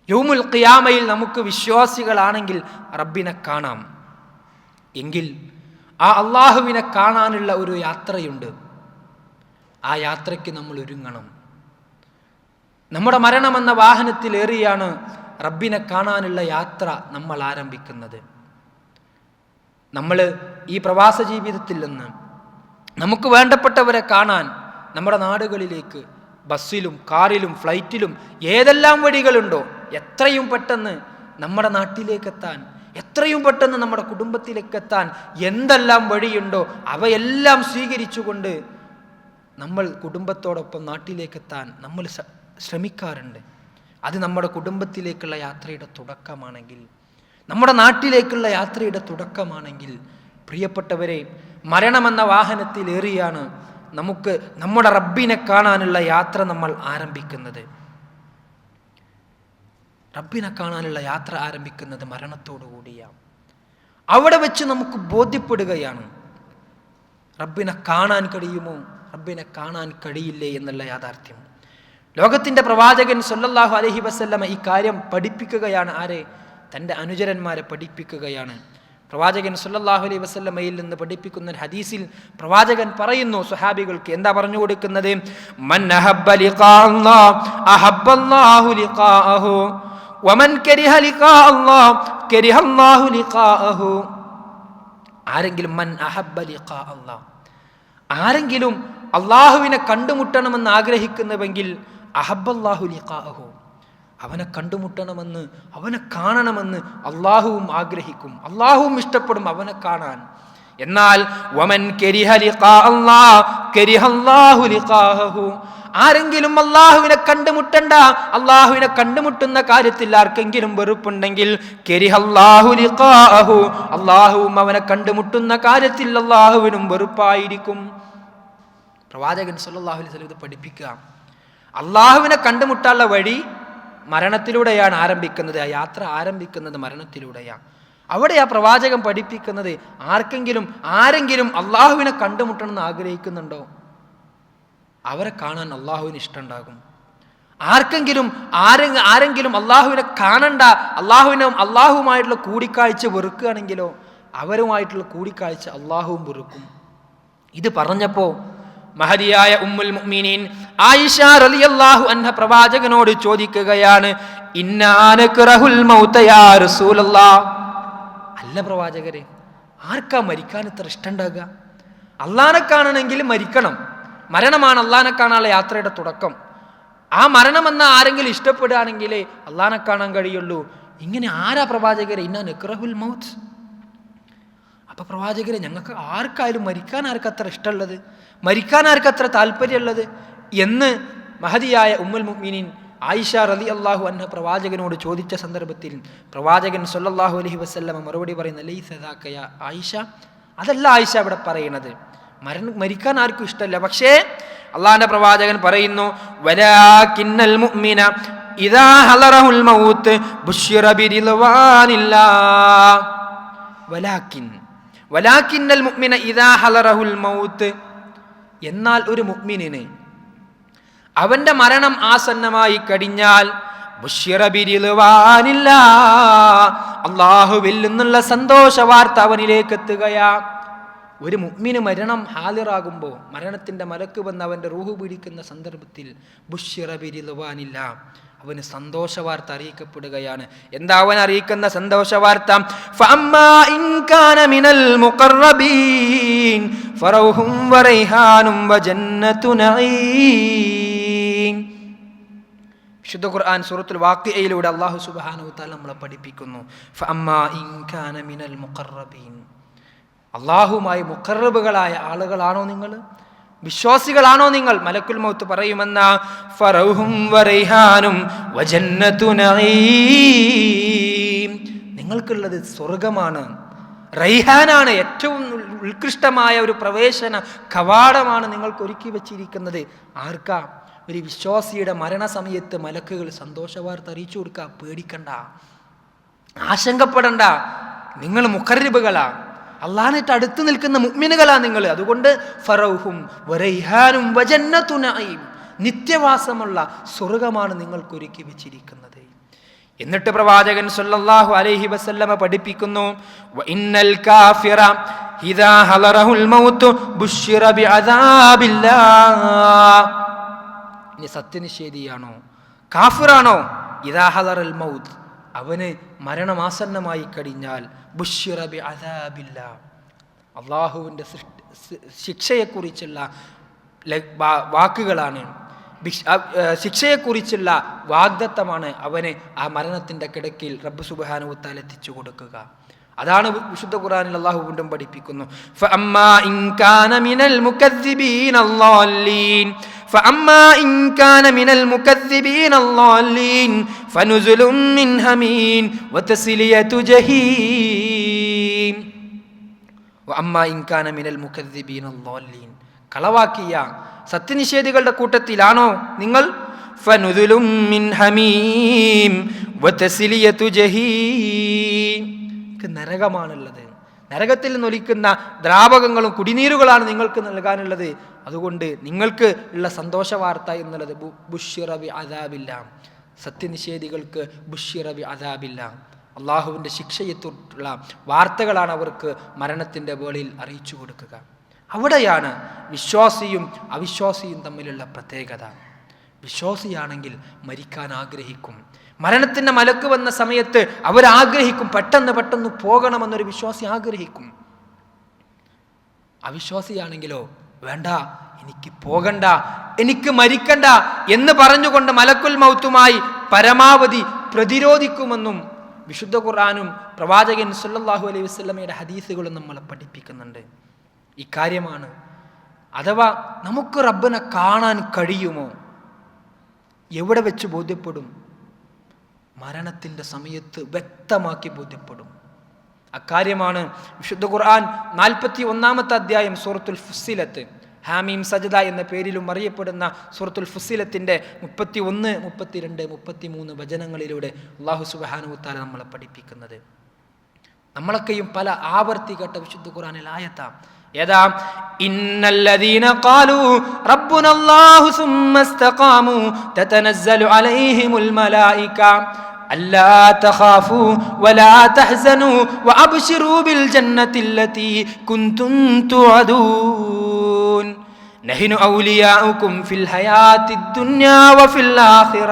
യൗമുൽ ഖിയാമയിൽ നമുക്ക് വിശ്വാസികളാണെങ്കിൽ റബ്ബിനെ കാണാം. എങ്കിൽ ആ അള്ളാഹുവിനെ കാണാനുള്ള ഒരു യാത്രയുണ്ട്. ആ യാത്രയ്ക്ക് നമ്മൾ ഒരുങ്ങണം. നമ്മുടെ മരണമെന്ന വാഹനത്തിലേറിയാണ് റബ്ബിനെ കാണാനുള്ള യാത്ര നമ്മൾ ആരംഭിക്കുന്നത്. നമ്മൾ ഈ പ്രവാസ ജീവിതത്തിൽ നിന്ന് നമുക്ക് വേണ്ടപ്പെട്ടവരെ കാണാൻ നമ്മുടെ നാടുകളിലേക്ക് ബസ്സിലും കാറിലും ഫ്ലൈറ്റിലും ഏതെല്ലാം വഴികളുണ്ടോ എത്രയും പെട്ടെന്ന് നമ്മുടെ നാട്ടിലേക്കെത്താൻ, എത്രയും പെട്ടെന്ന് നമ്മുടെ കുടുംബത്തിലേക്കെത്താൻ എന്തെല്ലാം വഴിയുണ്ടോ അവയെല്ലാം സ്വീകരിച്ചുകൊണ്ട് നമ്മൾ കുടുംബത്തോടൊപ്പം നാട്ടിലേക്കെത്താൻ നമ്മൾ ശ്രമിക്കാറുണ്ട്. അത് നമ്മുടെ കുടുംബത്തിലേക്കുള്ള യാത്രയുടെ തുടക്കമാണെങ്കിൽ, നമ്മുടെ നാട്ടിലേക്കുള്ള യാത്രയുടെ തുടക്കമാണെങ്കിൽ, പ്രിയപ്പെട്ടവരെ, മരണമെന്ന വാഹനത്തിലേറിയാണ് നമുക്ക് നമ്മുടെ റബ്ബിനെ കാണാനുള്ള യാത്ര നമ്മൾ ആരംഭിക്കുന്നത്. റബ്ബിനെ കാണാനുള്ള യാത്ര ആരംഭിക്കുന്നത് മരണത്തോടു കൂടിയാണ്. അവിടെ വെച്ച് നമുക്ക് ബോധ്യപ്പെടുകയാണ് റബ്ബിനെ കാണാൻ കഴിയുമോ, റബ്ബിനെ കാണാൻ കഴിയില്ലേ എന്നുള്ള യാഥാർത്ഥ്യം. ലോകത്തിൻ്റെ പ്രവാചകൻ സല്ലല്ലാഹു അലൈഹി വസല്ലമ ഈ കാര്യം പഠിപ്പിക്കുകയാണ്. ആരെ? തൻ്റെ അനുചരന്മാരെ പഠിപ്പിക്കുകയാണ്. പ്രവാചകൻ സല്ലല്ലാഹു അലൈഹി വസല്ലമയിൽ നിന്ന് പഠിപ്പിക്കുന്ന ഹദീസിൽ പ്രവാചകൻ പറയുന്നു സ്വഹാബികൾക്ക്, എന്താ പറഞ്ഞു കൊടുക്കുന്നത്? മൻ അഹബ്ബ ലിഖാ അല്ലാഹ് അഹബ്ബല്ലാഹു ലിഖാഅഹു വമൻ കരിഹ ലിഖാ അല്ലാഹ് കരിഹ അല്ലാഹു ലിഖാഅഹു. ആരെങ്കിലും മൻ അഹബ്ബ ലിഖാ അല്ലാഹ്, ആരെങ്കിലും അള്ളാഹുവിനെ കണ്ടുമുട്ടണമെന്ന് ആഗ്രഹിക്കുന്നുവെങ്കിൽ അഹബ്ബല്ലാഹു ലിഖാഅഹു, അവനെ കണ്ടുമുട്ടണമെന്ന്, അവനെ കാണണമെന്ന് അള്ളാഹുവും ആഗ്രഹിക്കും, അള്ളാഹുവും ഇഷ്ടപ്പെടും അവനെ കാണാൻ. എന്നാൽ വമൻ കരിഹ ലിഖാ അല്ലാഹ് കരിഹ അല്ലാഹു ലിഖാഅഹു, ആരെങ്കിലും അള്ളാഹുവിനെ കണ്ടുമുട്ടണ്ട, അള്ളാഹുവിനെ കണ്ടുമുട്ടുന്ന കാര്യത്തിൽ ആർക്കെങ്കിലും വെറുപ്പുണ്ടെങ്കിൽ കരിഹ അല്ലാഹു ലിഖാഅഹു, അള്ളാഹുവും അവനെ കണ്ടുമുട്ടുന്ന കാര്യത്തിൽ അള്ളാഹുവിനും വെറുപ്പായിരിക്കും. പ്രവാചകൻ സല്ലല്ലാഹു അലൈഹി വസല്ലം ഇത് പഠിപ്പിക്കുക. അള്ളാഹുവിനെ കണ്ടുമുട്ടാനുള്ള വഴി മരണത്തിലൂടെയാണ് ആരംഭിക്കുന്നത്. ആ യാത്ര ആരംഭിക്കുന്നത് മരണത്തിലൂടെയാണ്. അവിടെ ആ പ്രവാചകൻ പഠിപ്പിക്കുന്നത്, ആരെങ്കിലും അള്ളാഹുവിനെ കണ്ടുമുട്ടണമെന്ന് ആഗ്രഹിക്കുന്നുണ്ടോ? അവരെ കാണാൻ അള്ളാഹുവിന് ഇഷ്ടമുണ്ടാകും. ആരെങ്കിലും അള്ളാഹുവിനെ കാണണ്ട, അള്ളാഹുവുമായിട്ടുള്ള കൂടിക്കാഴ്ച വെറുക്കുകയാണെങ്കിലോ അവരുമായിട്ടുള്ള കൂടിക്കാഴ്ച അള്ളാഹുവും വെറുക്കും. ഇത് പറഞ്ഞപ്പോൾ മഹദിയായ ഉമ്മുൽ മുഅ്മിനീൻ ആയിഷ റളിയല്ലാഹു അൻഹ പ്രവാചകനോട് ചോദിക്കുകയാണ്, ഇന്നാ നക്റഹുൽ മൗത യാ റസൂലല്ലാഹ്. അല്ല പ്രവാചകരെ, ആർക്കാ മരിക്കാൻ ഇത്ര ഇഷ്ടമുണ്ടാകുക? അള്ളാഹനെ കാണണമെങ്കിൽ മരിക്കണം. മരണമാണ് അള്ളാഹനെ കാണാനുള്ള യാത്രയുടെ തുടക്കം. ആ മരണമെന്ന ആരെങ്കിലും ഇഷ്ടപ്പെടുകയാണെങ്കിലേ അള്ളാഹനെ കാണാൻ കഴിയുള്ളൂ. ഇങ്ങനെ ആരാ പ്രവാചകരെ ഇന്നാ നക്റഹുൽ മൗത്ത്? അപ്പൊ പ്രവാചകരെ, ഞങ്ങൾക്ക് ആർക്കായാലും മരിക്കാൻ ആർക്കത്ര ഇഷ്ടമുള്ളത്, മരിക്കാൻ ആർക്കത്ര താല്പര്യമുള്ളത് എന്ന് മഹദിയായ ഉമ്മുൽ മുഅ്മിനീൻ ആയിഷ റളിയല്ലാഹു അൻഹ പ്രവാചകനോട് ചോദിച്ച സന്ദർഭത്തിൽ പ്രവാചകൻ സ്വല്ലല്ലാഹു അലൈഹി വസല്ലമ മറുപടി പറയുന്ന, ലൈസ ദാക യാ ആയിഷ, അതല്ല ആയിഷ ഇവിടെ പറയുന്നത്. മരിക്കാൻ ആർക്കും ഇഷ്ടമല്ല. പക്ഷേ അള്ളാഹുവിന്റെ പ്രവാചകൻ പറയുന്നു, വലാകിന്നൽ മുഅ്മിന ഇദാ ഹലറഹുൽ മൗത്ത് ബുശ്ശിറ ബിറിദ്വാനില്ലാഹ്. വലാകിന്നൽ മുഅ്മിന ഇദാ ഹലറഹുൽ മൗത്ത്. എന്നാൽ ഒരു മുഅ്മിനിന് അവന്റെ മരണം ആസന്നമായി കഴിഞ്ഞാൽ ബുശ്ശിറ ബിറിദ്വാനില്ലാഹ്, അല്ലാഹുവിൽ നിന്നുള്ള സന്തോഷ വാർത്ത അവനിലേക്ക് എത്തുകയാ. ഒരു മുഅ്മിന് മരണം ഹാലിറാകുമ്പോൾ, മരണത്തിന്റെ മലക്ക് വന്ന് അവന്റെ റൂഹ് പിടിക്കുന്ന സന്ദർഭത്തിൽ ബുശ്ശിറ ബിറിദ്വാനില്ലാഹ്, അവന് സന്തോഷ വാർത്ത അറിയിക്കപ്പെടുകയാണ്. എന്താ അവൻ അറിയിക്കുന്ന സന്തോഷ വാർത്ത? ഫഅമ്മാ ഇൻ കാന മിനൽ മുഖറബീൻ ഫറൗഹും വറൈഹാനും വജന്നതു നഈം. വിശുദ്ധ ഖുർആൻ സൂറത്തുൽ വാഖിഅയിലൂടെ അല്ലാഹു സുബ്ഹാനഹു വതആല നമ്മളെ പഠിപ്പിക്കുന്നു, ഫഅമ്മാ ഇൻ കാന മിനൽ മുഖറബീൻ. അള്ളാഹുമായി മുഖറബുകളായ ആളുകളാണോ നിങ്ങൾ? വിശ്വാസികളാണോ നിങ്ങൾ? മലക്കുൽ മൗത്ത് പറയുമെന്ന ഫറൗഹും വറൈഹാനും വജന്നതു നഈം. നിങ്ങൾക്കുള്ളത് സ്വർഗമാണ്, റൈഹാനാണ്, ഏറ്റവും ഉത്കൃഷ്ടമായ ഒരു പ്രവേശന കവാടമാണ് നിങ്ങൾക്ക് ഒരുക്കി വെച്ചിരിക്കുന്നത്. ആർക്കാ? ഒരു വിശ്വാസിയുടെ മരണസമയത്ത് മലക്കുകൾ സന്തോഷവാർത്ത അറിയിച്ചു കൊടുക്കുക. പേടിക്കണ്ട, ആശങ്കപ്പെടണ്ട, നിങ്ങൾ മുഖറിബുകളാ, അള്ളാഹിനായിട്ട് അടുത്ത് നിൽക്കുന്ന മുഅ്മിനുകളാ നിങ്ങൾ. അതുകൊണ്ട് ഫറൗഹും വറൈഹാനും വജന്നതു നഈം, നിത്യവാസമുള്ള സ്വർഗമാണ് നിങ്ങൾക്ക് ഒരുക്കി വെച്ചിരിക്കുന്നത്. എന്നിട്ട് പ്രവാചകൻ സല്ലല്ലാഹു അലൈഹി വസല്ലമ പഠിപ്പിക്കുന്നു, വഇന്നൽ കാഫിറ ഇദാ ഹലറഹുൽ മൗത്ത് ബുശ്ശിറ ബിഅദാബില്ലാഹ്. ഇനി സത്യനിഷേധിയാണോ കാഫിറാണോ, ഇദാ ഹലറൽ മൗത്ത്, അവന് മരണമാസന്നമായി കഴിഞ്ഞാൽ ബുശ്ശിറ ബിഅദാബില്ലാഹ്, അള്ളാഹുവിൻ്റെ ശിക്ഷയെക്കുറിച്ചുള്ള വാക്കുകളാണ്, ശിക്ഷയെക്കുറിച്ചുള്ള വാഗ്ദത്തമാണ് അവന് ആ മരണത്തിൻ്റെ കിടക്കിൽ റബ്ബ് സുബ്ഹാനഹു വതആല എത്തിച്ചു കൊടുക്കുക. അതാണ് വിശുദ്ധ ഖുർആനിൽ അല്ലാഹു വീണ്ടും പഠിപ്പിക്കുന്നു, ഫഅമ്മാ ഇൻ കാന മിനൽ മുകദ്ദിബീന അല്ലാലീൻ ഫഅമ്മാ ഇൻ കാന മിനൽ മുകദ്ദിബീന അല്ലാലീൻ ഫനുസുലും മിൻ ഹമീൻ വതസ്ലിയതു ജഹീം. വഅമ്മാ ഇൻ കാന മിനൽ മുകദ്ദിബീന അല്ലാലീൻ, കളവാക്കിയ സത്യനിഷേധികളുടെ കൂട്ടത്തിലാണോ നിങ്ങൾ? ഫനുസുലും മിൻ ഹമീം വതസ്ലിയതു ജഹീം. നരകമാണുള്ളത്, നരകത്തിൽ നിന്നൊലിക്കുന്ന ദ്രാവകങ്ങളും കുടിനീരുകളാണ് നിങ്ങൾക്ക് നൽകാനുള്ളത്. അതുകൊണ്ട് നിങ്ങൾക്ക് ഉള്ള സന്തോഷ വാർത്ത എന്നുള്ളത് ബുശ്ശിറ ബിഅദാബില്ലാഹ്, സത്യനിഷേധികൾക്ക് ബുശ്ശിറ ബിഅദാബില്ലാഹ്, അള്ളാഹുവിൻ്റെ ശിക്ഷയെത്തുള്ള വാർത്തകളാണ് അവർക്ക് മരണത്തിൻ്റെ വേളയിൽ അറിയിച്ചു കൊടുക്കുക. അവിടെയാണ് വിശ്വാസിയും അവിശ്വാസിയും തമ്മിലുള്ള പ്രത്യേകത. വിശ്വാസിയാണെങ്കിൽ മരിക്കാൻ ആഗ്രഹിക്കും, മരണത്തിൻ്റെ മലക്ക് വന്ന സമയത്ത് അവരാഗ്രഹിക്കും പെട്ടെന്ന് പോകണമെന്നൊരു വിശ്വാസി ആഗ്രഹിക്കും. അവിശ്വാസിയാണെങ്കിലോ, വേണ്ട, എനിക്ക് പോകണ്ട, എനിക്ക് മരിക്കണ്ട എന്ന് പറഞ്ഞുകൊണ്ട് മലക്കുൽ മൗത്തുമായി പരമാവധി പ്രതിരോധിക്കുമെന്നും വിശുദ്ധ ഖുർആനും പ്രവാചകൻ സല്ലല്ലാഹു അലൈഹി വസല്ലമയുടെ ഹദീസുകളും നമ്മളെ പഠിപ്പിക്കുന്നുണ്ട്. ഇക്കാര്യമാണ്. അഥവാ നമുക്ക് റബ്ബിനെ കാണാൻ കഴിയുമോ? എവിടെ വെച്ച് ബോധ്യപ്പെടും? മരണത്തിൻ്റെ സമയത്ത് വ്യക്തമാക്കി ബോധ്യപ്പെടും. അക്കാര്യമാണ് വിശുദ്ധ ഖുർആൻ 41-ാമത്തെ അധ്യായം സൂറത്തുൽ ഫുസ്സിലത്ത്, ഹാമീം സജ്ദ എന്ന പേരിലും അറിയപ്പെടുന്ന സൂറത്തുൽ ഫുസ്സിലത്തിൻ്റെ 31, 32, 33 വചനങ്ങളിലൂടെ അല്ലാഹു സുബ്ഹാനഹു വതആല നമ്മളെ പഠിപ്പിക്കുന്നത്. നമ്മളൊക്കെയും പല ആവർത്തി കേട്ട വിശുദ്ധ ഖുർആനിൽ ആയത്താ ഏതാ? ഇന്നല്ലദീന ഖാലൂ റബ്ബുനല്ലാഹു സുമ്മസ്തഖാമു തതനസ്സലു അലൈഹിമുൽ മലായിക അല്ലാ തഖാഫൂ വലാ തഹ്സനൂ വഅബ്ശിറൂ ബിൽ ജന്നത്തില്ലതീ കുൻതും തുഅദൂൻ നഹ്നു ഔലിയാഉകും ഫിൽ ഹയാത്തിദ് ദുനിയാ വഫിൽ ആഖിറ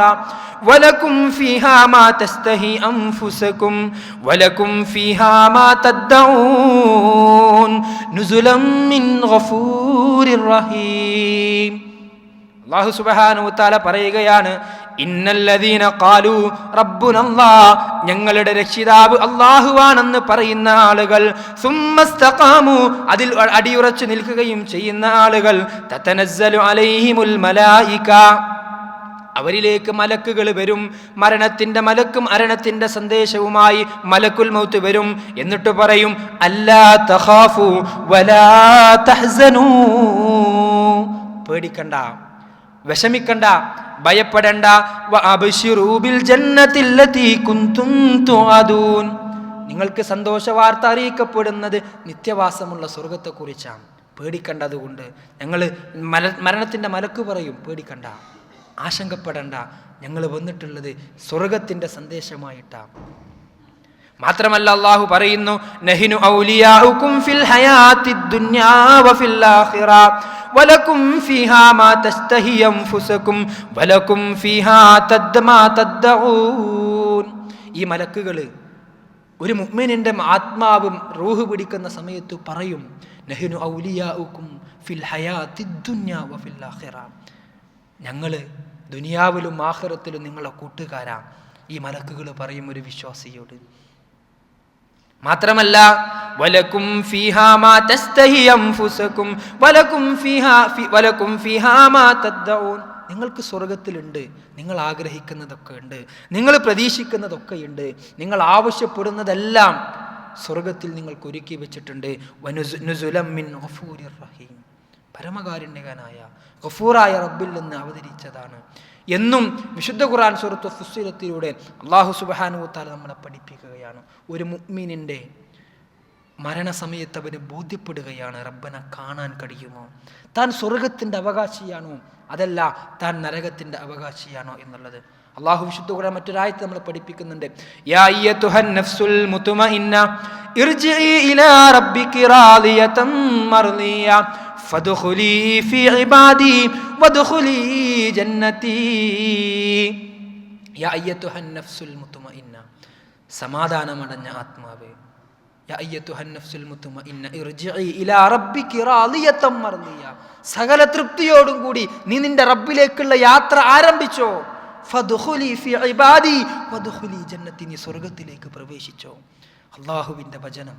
വലക്കും ഫീഹാ മാ തസ്തഹി അൻഫുസകും വലക്കും ഫീഹാ മാ തദ്ദഊൻ നുസുലം മിൻ ഗഫൂരിർ റഹീം. അല്ലാഹു സുബ്ഹാനഹു വ തആല പറയുകയാണ്, ഇന്നല്ലദീന ഖാലൂ റബ്ബുനല്ലാഹ്, ഞങ്ങളുടെ രക്ഷിതാവ് അല്ലാഹുവാണെന്ന് പറയുന്ന ആളുകൾ, സുമ്മസ്തഖാമു, അതിൽ അടിയുറച്ചു നിൽക്കുകയും ചെയ്യുന്ന ആളുകൾ, തതനസ്സലു അലൈഹിമുൽ മലായിക, അവരിലേക്ക് മലക്കുകൾ വരും. മരണത്തിന്റെ മലക്കും മരണത്തിന്റെ സന്ദേശവുമായി മലക്കുൽ മൗത്ത് വരും. എന്നിട്ട് പറയും, അല്ലാ തഖാഫു വലാ തഹ്സനൂ, പേടിക്കണ്ട, വിഷമിക്കണ്ട, ഭയപ്പെടണ്ട, വഅബ്ശിറൂ ബിൽ ജന്നത്തില്ലതീ കുൻതും തുഅദൂൻ, നിങ്ങൾക്ക് സന്തോഷ വാർത്ത അറിയിക്കപ്പെടുന്നത് നിത്യവാസമുള്ള സ്വർഗത്തെക്കുറിച്ചാണ്. പേടിക്കണ്ടതുകൊണ്ട് ഞങ്ങൾ മരണത്തിന്റെ മലക്ക് പറയും, പേടിക്കണ്ട, ആശങ്കപ്പെടണ്ട, ഞങ്ങൾ വന്നിട്ടുള്ളത് സ്വർഗത്തിന്റെ സന്ദേശമായിട്ടാണ്. മാത്രമല്ല അല്ലാഹു പറയുന്നു, നഹ്നു ഔലിയാഉകും ഫിൽ ഹയാത്തിദ് ദുനിയാ വഫിൽ ആഖിറ വലക്കും ഫീഹാ മാ തസ്തഹി അൻഫുസകും വലക്കും ഫീഹാ മാ തദ്ദഊൻ. ഈ മലക്കുകൾ ഒരു മുഅ്മിനിന്റെ ആത്മാവും റൂഹ് പിടിക്കുന്ന സമയത്ത് പറയും, നഹ്നു ഔലിയാഉകും ഫിൽ ഹയാത്തിദ് ദുനിയാ വഫിൽ ആഖിറ, ഞങ്ങൾ ദുനിയാവിലും ആഖിറത്തിലും നിങ്ങളെ കൂട്ടുകാരാ. ഈ മലക്കുകൾ പറയും ഒരു വിശ്വാസിയോട്. മാത്രമല്ല, വലക്കും ഫീഹാ മാ തസ്തഹി അൻഫുസകും വലക്കും ഫീഹാ മാ തദ്ദഊൻ, നിങ്ങൾക്ക് സ്വർഗത്തിലുണ്ട് നിങ്ങൾ ആഗ്രഹിക്കുന്നതൊക്കെ ഉണ്ട്, നിങ്ങൾ പ്രതീക്ഷിക്കുന്നതൊക്കെ ഉണ്ട്, നിങ്ങൾ ആവശ്യപ്പെടുന്നതെല്ലാം സ്വർഗത്തിൽ നിങ്ങൾക്ക് ഒരുക്കി വെച്ചിട്ടുണ്ട്. നുസുലം മിൻ ഗഫൂരിർ റഹീം, പരമകാരുണ്യകനായ ഗഫൂറായ റബ്ബിൽ നിന്ന് അവതരിച്ചതാണ് എന്നും വിശുദ്ധ ഖുർആൻ സൂറത്ത് ഫുസ്സിലത്തിലൂടെ അല്ലാഹു സുബ്ഹാനഹു വ തആല നമ്മളെ പഠിപ്പിക്കുകയാണ്. ഒരു മുഅ്മിനിന്റെ മരണസമയത്ത് അവന് ബോധ്യപ്പെടുകയാണ്, റബ്ബനെ കാണാൻ കഴിയുമോ, താൻ സ്വർഗത്തിന്റെ അവകാശിയാണോ അതല്ല താൻ നരകത്തിന്റെ അവകാശിയാണോ എന്നുള്ളത്. അല്ലാഹു വിശുദ്ധ ഖുർആൻ മറ്റൊരായത്ത് നമ്മളെ പഠിപ്പിക്കുന്നുണ്ട്, യാ അയ്യതുഹൻ നഫ്സുൽ മുത്മഇന്ന ഇർജിഇ ഇലാ റബ്ബികി റാദിയതൻ മർദിയ ഫദ്ഖുലി ഫീ ഇബാദി വദ്ഖുലി ജന്നതി. യാ അയ്യതുഹൻ നഫ്സുൽ മുത്മഇന്ന, സമാധാനമടഞ്ഞ ആത്മാവേ, യാ അയ്യതുഹൻ നഫ്സുൽ മുത്മഇന്ന ഇർജിഇ ഇലാ റബ്ബികി റാദിയതൻ മർദിയ, സകല തൃപ്തിയോടും കൂടി നീ നിന്റെ റബ്ബിലേക്കുള്ള യാത്ര ആരംഭിച്ചോ. ഫദ്ഖുലി ഫീ ഇബാദി വദ്ഖുലി ജന്നതി, നീ സ്വർഗ്ഗത്തിലേക്ക് പ്രവേശിച്ചോ. അല്ലാഹുവിൻ്റെ വചനം.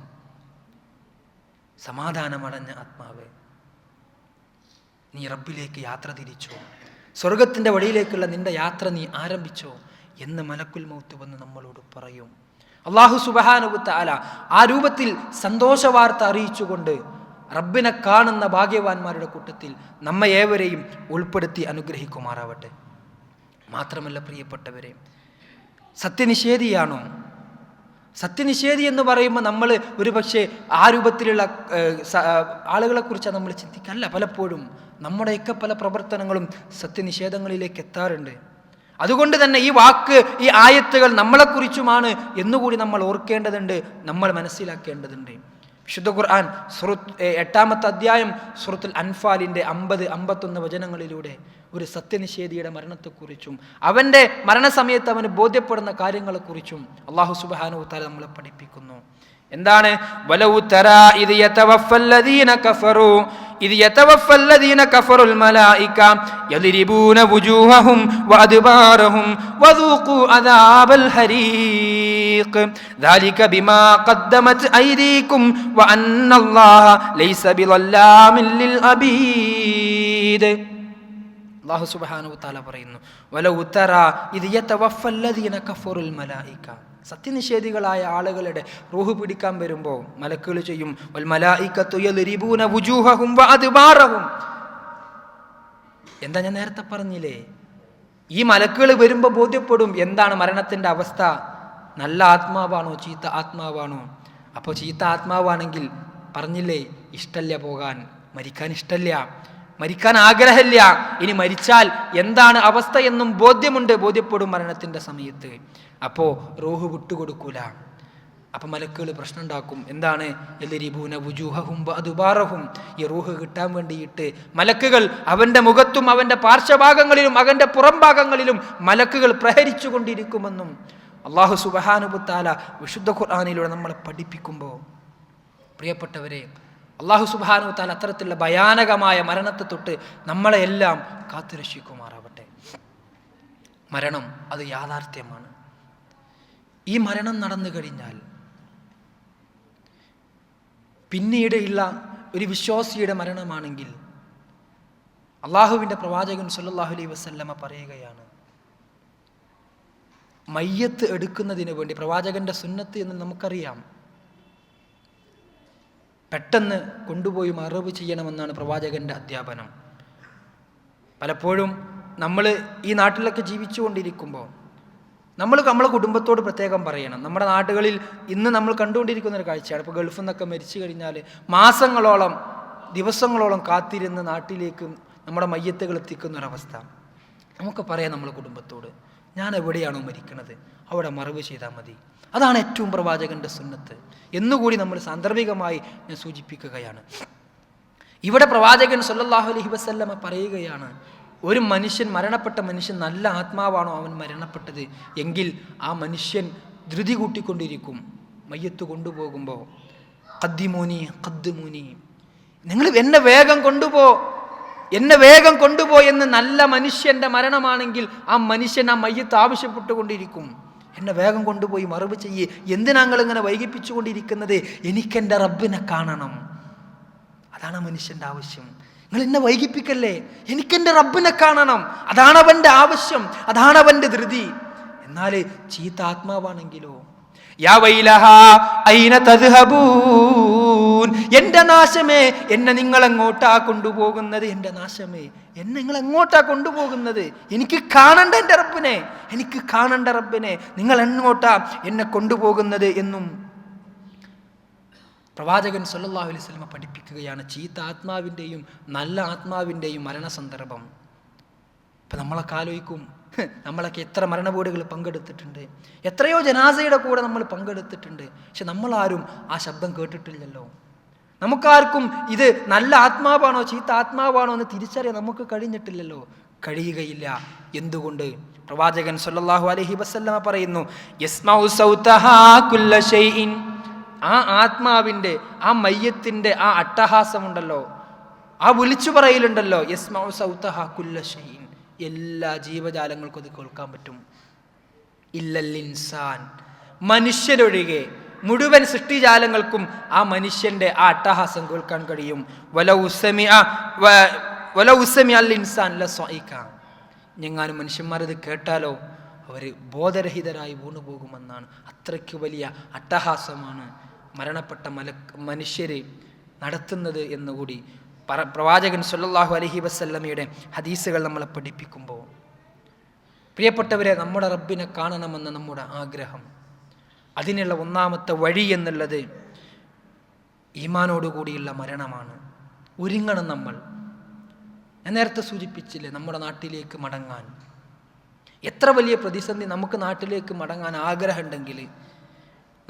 സമാധാനമടഞ്ഞ ആത്മാവേ, നീ റബ്ബിലേക്ക് യാത്ര തിരിച്ചോ, സ്വർഗത്തിൻ്റെ വഴിയിലേക്കുള്ള നിന്റെ യാത്ര നീ ആരംഭിച്ചോ എന്ന് മലക്കുൽ മൗത്ത് വന്ന് നമ്മളോട് പറയും. അല്ലാഹു സുബ്ഹാനഹു വ തആല ആ രൂപത്തിൽ സന്തോഷവാർത്ത അറിയിച്ചുകൊണ്ട് റബ്ബിനെ കാണുന്ന ഭാഗ്യവാന്മാരുടെ കൂട്ടത്തിൽ നമ്മെ ഏവരെയും ഉൾപ്പെടുത്തി അനുഗ്രഹിക്കുമാറാവട്ടെ. മാത്രമല്ല പ്രിയപ്പെട്ടവരെ, സത്യനിഷേധിയാണോ? സത്യനിഷേധി എന്ന് പറയുമ്പോൾ നമ്മൾ ഒരു പക്ഷേ ആ രൂപത്തിലുള്ള ആളുകളെ കുറിച്ചാണ് നമ്മൾ ചിന്തിക്കല്ല. പലപ്പോഴും നമ്മുടെയൊക്കെ പല പ്രവർത്തനങ്ങളും സത്യനിഷേധങ്ങളിലേക്ക് എത്താറുണ്ട്. അതുകൊണ്ട് തന്നെ ഈ വാക്ക്, ഈ ആയത്തുകൾ നമ്മളെക്കുറിച്ചുമാണ് എന്നുകൂടി നമ്മൾ ഓർക്കേണ്ടതുണ്ട്, നമ്മൾ മനസ്സിലാക്കേണ്ടതുണ്ട്. വിശുദ്ധ ഖുർആൻ 8-ാമത്തെ അധ്യായം സൂറത്തുൽ അൻഫാലിൻ്റെ 50-51 വചനങ്ങളിലൂടെ ഒരു സത്യനിഷേധിയുടെ മരണത്തെക്കുറിച്ചും അവൻ്റെ മരണസമയത്ത് അവന് ബോധ്യപ്പെടുന്ന കാര്യങ്ങളെക്കുറിച്ചും അല്ലാഹു സുബ്ഹാനഹു വ തആല നമ്മളെ പഠിപ്പിക്കുന്നു. എന്താണ്? വലൗ തറാ ഇദ് യതവഫല്ലദീന കഫറുൽ മലായിക യദ്രിബൂന വുജൂഹഹും വഅദ്ബാറഹും വദൂഖൂ അദാബൽ ഹരീഖ് ദാലിക ബിമാ ഖദ്ദമത് ഐദീകും വഅന്നല്ലാഹ ലൈസ ബിളല്ലാമിൻ ലിൽ അബീദ്. അല്ലാഹു സുബ്ഹാനഹു വ തആല പറയുന്നു, വലൗ തറാ ഇദ് യതവഫല്ലദീന കഫറുൽ മലായിക, സത്യനിഷേധികളായ ആളുകളുടെ റൂഹ് പിടിക്കാൻ വരുമ്പോൾ മലക്കുകൾ ചെയ്യും, വൽ മലായികത്തു യദ്രിബൂന വുജൂഹഹും വഅദ്ബാറഹും. എന്താ ഞാൻ നേരത്തെ പറഞ്ഞില്ലേ, ഈ മലക്കുകൾ വരുമ്പോൾ ബോധ്യപ്പെടും എന്താണ് മരണത്തിൻ്റെ അവസ്ഥ, നല്ല ആത്മാവാണോ ചീത്ത ആത്മാവാണോ. അപ്പോൾ ചീത്ത ആത്മാവാണെങ്കിൽ പറഞ്ഞില്ലേ, ഇഷ്ടല്ല പോകാൻ, മരിക്കാൻ ഇഷ്ടല്ല, മരിക്കാൻ ആഗ്രഹമില്ല. ഇനി മരിച്ചാൽ എന്താണ് അവസ്ഥ എന്നും ബോധ്യപ്പെടും മരണത്തിൻ്റെ സമയത്ത്. അപ്പോൾ റൂഹ് വിട്ടുകൊടുക്കൂല. അപ്പം മലക്കുകൾ പ്രശ്നം ഉണ്ടാക്കും. എന്താണ്? യദ്രിബൂന വുജൂഹഹും വഅദ്ബാറഹും. ഈ റൂഹ് കിട്ടാൻ വേണ്ടിയിട്ട് മലക്കുകൾ അവൻ്റെ മുഖത്തും അവൻ്റെ പാർശ്വഭാഗങ്ങളിലും അവൻ്റെ പുറം ഭാഗങ്ങളിലും മലക്കുകൾ പ്രഹരിച്ചു കൊണ്ടിരിക്കുമെന്നും അല്ലാഹു സുബ്ഹാനഹു വ തആല വിശുദ്ധ ഖുർആനിലൂടെ നമ്മളെ പഠിപ്പിക്കുമ്പോൾ, പ്രിയപ്പെട്ടവരെ, അല്ലാഹു സുബ്ഹാനഹു വ തആല അത്തരത്തിലുള്ള ഭയാനകമായ മരണത്തെ തൊട്ട് നമ്മളെ എല്ലാം കാത്തുരക്ഷിക്കുമാറാവട്ടെ. മരണം അത് യാഥാർത്ഥ്യമാണ്. ഈ മരണം നടന്നു കഴിഞ്ഞാൽ പിന്നീടുള്ള ഒരു വിശ്വാസിയുടെ മരണമാണെങ്കിൽ അള്ളാഹുവിൻ്റെ പ്രവാചകൻ സല്ലല്ലാഹു അലൈഹി വസല്ലമ പറയുകയാണ്, മയ്യത്ത് എടുക്കുന്നതിന് വേണ്ടി പ്രവാചകന്റെ സുന്നത്ത് എന്ന് നമുക്കറിയാം, പെട്ടെന്ന് കൊണ്ടുപോയി മറവ് ചെയ്യണമെന്നാണ് പ്രവാചകന്റെ അധ്യാപനം. പലപ്പോഴും നമ്മൾ ഈ നാട്ടിലൊക്കെ ജീവിച്ചു കൊണ്ടിരിക്കുമ്പോൾ നമ്മളെ കുടുംബത്തോട് പ്രത്യേകം പറയണം. നമ്മുടെ നാടുകളിൽ ഇന്ന് നമ്മൾ കണ്ടുകൊണ്ടിരിക്കുന്ന ഒരു കാഴ്ചയാണ്. ഇപ്പോൾ ഗൾഫിൽ നിന്നൊക്കെ മരിച്ചു കഴിഞ്ഞാൽ മാസങ്ങളോളം ദിവസങ്ങളോളം കാത്തിരുന്ന് നാട്ടിലേക്ക് നമ്മുടെ മയ്യത്തുകൾ എത്തിക്കുന്ന ഒരവസ്ഥ. നമുക്ക് പറയാം നമ്മളെ കുടുംബത്തോട്, ഞാൻ എവിടെയാണോ മരിക്കുന്നത് അവിടെ മറവ് ചെയ്താൽ മതി. അതാണ് ഏറ്റവും പ്രവാചകന്റെ സുന്നത്ത് എന്നുകൂടി നമ്മൾ സാന്ദർഭികമായി ഞാൻ സൂചിപ്പിക്കുകയാണ്. ഇവിടെ പ്രവാചകൻ സല്ലല്ലാഹു അലൈഹി വസല്ലമ പറയുകയാണ്, ഒരു മനുഷ്യൻ, മരണപ്പെട്ട മനുഷ്യൻ നല്ല ആത്മാവാണോ അവൻ മരണപ്പെട്ടത് എങ്കിൽ ആ മനുഷ്യൻ ധൃതി കൂട്ടിക്കൊണ്ടിരിക്കും. മയ്യത്ത് കൊണ്ടുപോകുമ്പോൾ ഖദ്ദിമൂനി ഖദ്ദിമൂനി, നിങ്ങൾ എന്നെ വേഗം കൊണ്ടുപോ എന്ന് നല്ല മനുഷ്യന്റെ മരണമാണെങ്കിൽ ആ മനുഷ്യൻ ആ മയ്യത്ത് ആവശ്യപ്പെട്ടുകൊണ്ടിരിക്കും, എന്നെ വേഗം കൊണ്ടുപോയി മറവ് ചെയ്യ്, എന്തിനാങ്ങൾ ഇങ്ങനെ വൈകിപ്പിച്ചുകൊണ്ടിരിക്കുന്നത്, എനിക്കെൻ്റെ റബ്ബിനെ കാണണം. അതാണ് മനുഷ്യന്റെ ആവശ്യം. നിങ്ങൾ എന്നെ വൈകിപ്പിക്കല്ലേ, എനിക്കെൻ്റെ റബ്ബിനെ കാണണം, അതാണ് അവൻ്റെ ആവശ്യം, അതാണ് അവൻ്റെ ധൃതി. എന്നാൽ ചീത്ത ആത്മാവാണെങ്കിലോ, യാ വൈലഹാ ഐന തദ്ഹബൂൻ, എൻ്റെ നാശമേ, എന്നെ നിങ്ങൾ എങ്ങോട്ടാ കൊണ്ടുപോകുന്നത്, എൻ്റെ നാശമേ, എന്നെ നിങ്ങൾ എങ്ങോട്ടാ കൊണ്ടുപോകുന്നത്, എനിക്ക് കാണണ്ട എൻ്റെ റബ്ബിനെ, എനിക്ക് കാണണ്ട റബ്ബിനെ, നിങ്ങൾ എങ്ങോട്ടാ എന്നെ കൊണ്ടുപോകുന്നത് എന്നും പ്രവാചകൻ സല്ലല്ലാഹു അലൈഹി വസല്ലം പഠിപ്പിക്കുകയാണ്. ചീത്ത ആത്മാവിൻ്റെയും നല്ല ആത്മാവിൻ്റെയും മരണസന്ദർഭം. ഇപ്പം നമ്മളൊക്കെ ആലോചിക്കും, നമ്മളൊക്കെ എത്ര മരണവീടുകൾ പങ്കെടുത്തിട്ടുണ്ട്, എത്രയോ ജനാസയുടെ കൂടെ നമ്മൾ പങ്കെടുത്തിട്ടുണ്ട്. പക്ഷെ നമ്മളാരും ആ ശബ്ദം കേട്ടിട്ടില്ലല്ലോ. നമുക്കാർക്കും ഇത് നല്ല ആത്മാവാണോ ചീത്ത ആത്മാവാണോ എന്ന് തിരിച്ചറിയാൻ നമുക്ക് കഴിഞ്ഞിട്ടില്ലല്ലോ, കഴിയുകയില്ല. എന്തുകൊണ്ട്? പ്രവാചകൻ സല്ലല്ലാഹു അലൈഹി വസല്ലമ പറയുന്നു, യസ്മഉ സൗതഹാ കുല്ല ഷൈഇൻ, ആ ആത്മാവിൻ്റെ, ആ മയ്യത്തിൻ്റെ ആ അട്ടഹാസമുണ്ടല്ലോ, ആ വിളിച്ചു പറയലുണ്ടല്ലോ, യസ്മഉ സൗതഹാ കുല്ല ഷൈഇൻ, എല്ലാ ജീവജാലങ്ങൾക്കും അത് കേൾക്കാൻ പറ്റും. ഇല്ലൽ ഇൻസാൻ, മനുഷ്യരൊഴികെ മുഴുവൻ സൃഷ്ടിജാലങ്ങൾക്കും ആ മനുഷ്യന്റെ ആ അട്ടഹാസം കേൾക്കാൻ കഴിയും. വലൗ സമിഅ അൽ ഇൻസാൻ ലസഇക, ഞങ്ങാനും മനുഷ്യന്മാരത് കേട്ടാലോ അവർ ബോധരഹിതരായി വീണുപോകുമെന്നാണ്. അത്രയ്ക്ക് വലിയ അട്ടഹാസമാണ് മരണപ്പെട്ട മനുഷ്യരെ നടത്തുന്നത് എന്നുകൂടി പ്രവാചകൻ സല്ലല്ലാഹു അലൈഹി വസല്ലമയുടെ ഹദീസുകൾ നമ്മളെ പഠിപ്പിക്കുമ്പോൾ, പ്രിയപ്പെട്ടവരെ, നമ്മുടെ റബ്ബിനെ കാണണമെന്ന നമ്മുടെ ആഗ്രഹം, അതിനുള്ള ഒന്നാമത്തെ വഴി എന്നുള്ളത് ഈമാനോടുകൂടിയുള്ള മരണമാണ്. ഒരുങ്ങണം നമ്മൾ. ഞാൻ നേരത്തെ സൂചിപ്പിച്ചില്ലേ, നമ്മുടെ നാട്ടിലേക്ക് മടങ്ങാൻ. എത്ര വലിയ പ്രതിസന്ധി, നമുക്ക് നാട്ടിലേക്ക് മടങ്ങാൻ ആഗ്രഹമുണ്ടെങ്കിൽ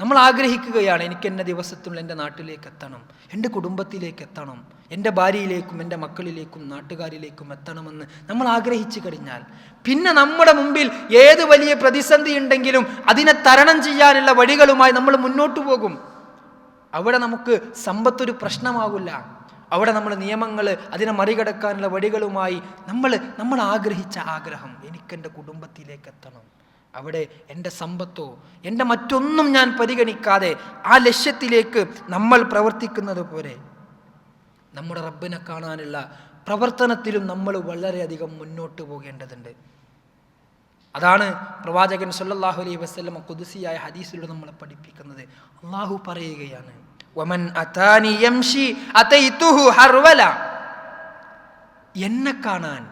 നമ്മൾ ആഗ്രഹിക്കുകയാണ്, എനിക്ക് എൻ്റെ ദിവസത്തിൽ എൻ്റെ നാട്ടിലേക്ക് എത്തണം, എൻ്റെ കുടുംബത്തിലേക്ക് എത്തണം, എൻ്റെ ഭാര്യയിലേക്കും എൻ്റെ മക്കളിലേക്കും നാട്ടുകാരിലേക്കും എത്തണമെന്ന് നമ്മൾ ആഗ്രഹിച്ചു കഴിഞ്ഞാൽ പിന്നെ നമ്മുടെ മുമ്പിൽ ഏത് വലിയ പ്രതിസന്ധി ഉണ്ടെങ്കിലും അതിനെ തരണം ചെയ്യാനുള്ള വഴികളുമായി നമ്മൾ മുന്നോട്ട് പോകും. അവിടെ നമുക്ക് സമ്പത്തൊരു പ്രശ്നമാകില്ല. അവിടെ നമ്മൾ നിയമങ്ങൾ, അതിനെ മറികടക്കാനുള്ള വഴികളുമായി നമ്മൾ ആഗ്രഹിച്ച ആഗ്രഹം, എനിക്കെൻ്റെ കുടുംബത്തിലേക്ക് എത്തണം, അവിടെ എൻ്റെ സമ്പത്തോ എൻ്റെ മറ്റൊന്നും ഞാൻ പരിഗണിക്കാതെ ആ ലക്ഷ്യത്തിലേക്ക് നമ്മൾ പ്രവർത്തിക്കുന്നത് പോലെ നമ്മുടെ റബ്ബിനെ കാണാനുള്ള പ്രവർത്തനത്തിലും നമ്മൾ വളരെയധികം മുന്നോട്ട് പോകേണ്ടതുണ്ട്. അതാണ് പ്രവാചകൻ സല്ലല്ലാഹു അലൈഹി വസല്ലം ഖുദ്സിയായ ഹദീസിലൂടെ നമ്മളെ പഠിപ്പിക്കുന്നത്. അല്ലാഹു പറയുകയാണ്, വമൻ അതാനി യംശി അതൈതുഹു ഹർവല, എന്നെ കാണാൻ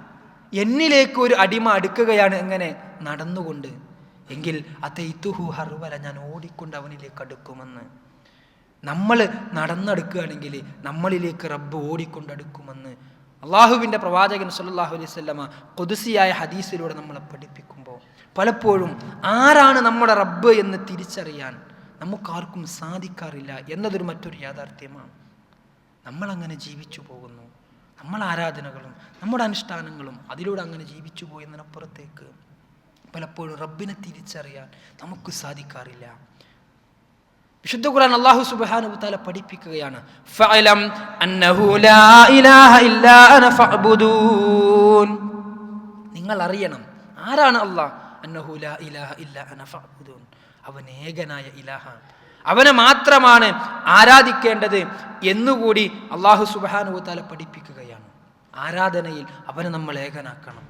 എന്നിലേക്ക് ഒരു അടിമ അടുക്കുകയാണ്, എങ്ങനെ? നടന്നുകൊണ്ട്, എങ്കിൽ അതൈതുഹു ഹർവല, ഞാൻ ഓടിക്കൊണ്ട് അവനിലേക്ക് അടുക്കുമെന്ന്. നമ്മൾ നടന്നെടുക്കുകയാണെങ്കിൽ നമ്മളിലേക്ക് റബ്ബ് ഓടിക്കൊണ്ടടുക്കുമെന്ന് അള്ളാഹുവിൻ്റെ പ്രവാചകൻ സല്ലല്ലാഹു അലൈഹി വസല്ലമ ഖുദ്സിയായ ഹദീസിലൂടെ നമ്മളെ പഠിപ്പിക്കുമ്പോൾ പലപ്പോഴും ആരാണ് നമ്മുടെ റബ്ബ് എന്ന് തിരിച്ചറിയാൻ നമുക്കാർക്കും സാധിക്കാറില്ല എന്നതൊരു മറ്റൊരു യാഥാർത്ഥ്യമാണ്. നമ്മളങ്ങനെ ജീവിച്ചു പോകുന്നു. നമ്മൾ ആരാധനകളും നമ്മുടെ അനുഷ്ഠാനങ്ങളും അതിലൂടെ അങ്ങനെ ജീവിച്ചു പോയെന്നതിനപ്പുറത്തേക്ക് പലപ്പോഴും റബ്ബിനെ തിരിച്ചറിയാൻ നമുക്ക് സാധിക്കാറില്ല. വിശുദ്ധ ഖുർആൻ അല്ലാഹു സുബ്ഹാനഹു വ തആല പഠിപ്പിക്കുകയാണ്, ഫഅലം അന്നഹു ലാ ഇലാഹ ഇല്ലാ അന ഫഅബ്ദൂൻ. നിങ്ങൾ അറിയണം ആരാണ് അല്ലാഹ്. അന്നഹു ലാ ഇലാഹ ഇല്ലാ അന ഫഅബ്ദൂൻ. അവൻ ഏകനായ ഇലാഹാണ്, അവനെ മാത്രമാണ് ആരാധിക്കേണ്ടത് എന്നുകൂടി അല്ലാഹു സുബ്ഹാനഹു വ തആല പഠിപ്പിക്കുകയാണ്. ആരാധനയിൽ അവനെ നമ്മൾ ഏകനാക്കണം.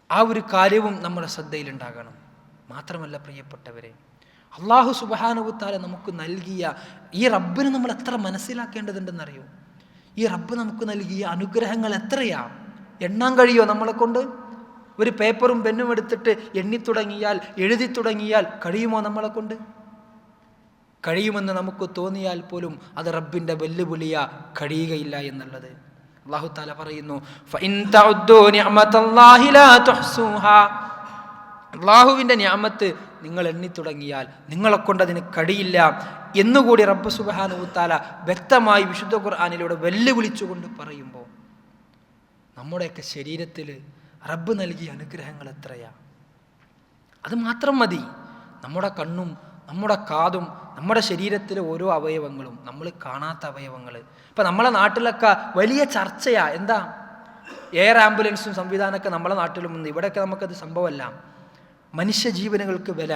ആ ഒരു കാര്യവും നമ്മുടെ ശ്രദ്ധയിലുണ്ടാകണം. മാത്രമല്ല പ്രിയപ്പെട്ടവരെ, അല്ലാഹു സുബ്ഹാനഹു വ തആല നമുക്ക് നൽകിയ ഈ റബ്ബിനെ നമ്മൾ എത്ര മനസ്സിലാക്കേണ്ടതുണ്ടെന്നറിയോ? ഈ റബ്ബ് നമുക്ക് നൽകിയ അനുഗ്രഹങ്ങൾ എത്രയാ? എണ്ണാൻ കഴിയോ നമ്മളെ കൊണ്ട്? ഒരു പേപ്പറും പെന്നും എടുത്തിട്ട് എണ്ണിത്തുടങ്ങിയാൽ എഴുതി തുടങ്ങിയാൽ കഴിയുമോ നമ്മളെ കൊണ്ട്? കഴിയുമെന്ന് നമുക്ക് തോന്നിയാൽ പോലും അത് റബ്ബിൻ്റെ വെല്ലുവിളിയാ, കഴിയുകയില്ല എന്നുള്ളത്. അല്ലാഹു തആല പറയുന്നു, ഫഇൻ തഉദ്ദൂ നിഅമതല്ലാഹി ലാ തുഹ്സൂഹാ. അല്ലാഹുവിൻ്റെ നിഅമത്ത് നിങ്ങൾ എണ്ണിത്തുടങ്ങിയാൽ നിങ്ങളെ കൊണ്ട് അതിന് കഴിയില്ല എന്നുകൂടി റബ്ബ് സുബ്ഹാനഹു വ തആല വ്യക്തമായി വിശുദ്ധ ഖുർആനിലൂടെ വെല്ലുവിളിച്ചുകൊണ്ട് പറയുമ്പോൾ നമ്മുടെയൊക്കെ ശരീരത്തിൽ റബ്ബ് നൽകിയ അനുഗ്രഹങ്ങൾ എത്രയാ? അത് മാത്രം മതി. നമ്മുടെ കണ്ണും നമ്മുടെ കാതും നമ്മുടെ ശരീരത്തിലെ ഓരോ അവയവങ്ങളും, നമ്മൾ കാണാത്ത അവയവങ്ങൾ. ഇപ്പം നമ്മളെ നാട്ടിലൊക്കെ വലിയ ചർച്ചയാ. എന്താ? എയർ ആംബുലൻസും സംവിധാനമൊക്കെ നമ്മളെ നാട്ടിലും ഉണ്ട്. ഇവിടെയൊക്കെ നമുക്കത് സംഭവമല്ല. മനുഷ്യജീവനുകൾക്ക് വില,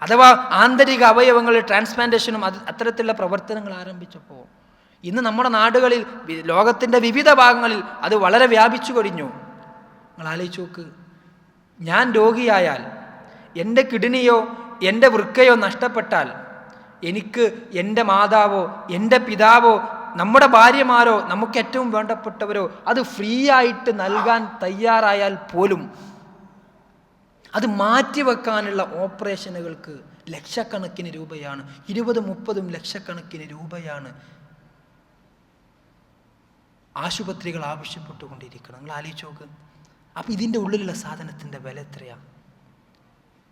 അഥവാ ആന്തരിക അവയവങ്ങളിൽ ട്രാൻസ്പ്ലാന്റേഷനും അത്തരത്തിലുള്ള പ്രവർത്തനങ്ങൾ ആരംഭിച്ചപ്പോൾ ഇന്ന് നമ്മുടെ നാടുകളിൽ, ലോകത്തിൻ്റെ വിവിധ ഭാഗങ്ങളിൽ അത് വളരെ വ്യാപിച്ചു കഴിഞ്ഞു. നിങ്ങൾ ആലോചിച്ച് നോക്ക്, ഞാൻ രോഗിയായാൽ, എൻ്റെ കിഡ്നിയോ എൻ്റെ വൃക്കയോ നഷ്ടപ്പെട്ടാൽ എനിക്ക് എൻ്റെ മാതാവോ എൻ്റെ പിതാവോ നമ്മുടെ ഭാര്യമാരോ നമുക്ക് ഏറ്റവും വേണ്ടപ്പെട്ടവരോ അത് ഫ്രീ ആയിട്ട് നൽകാൻ തയ്യാറായാൽ പോലും അത് മാറ്റിവെക്കാനുള്ള ഓപ്പറേഷനുകൾക്ക് ലക്ഷക്കണക്കിന് രൂപയാണ്, 20-30 ലക്ഷക്കണക്കിന് രൂപയാണ് ആശുപത്രികൾ ആവശ്യപ്പെട്ടുകൊണ്ടിരിക്കണം. നിങ്ങൾ ആലോചിച്ച് നോക്ക്. അപ്പം ഇതിൻ്റെ ഉള്ളിലുള്ള സാധനത്തിൻ്റെ വില എത്രയാണ്?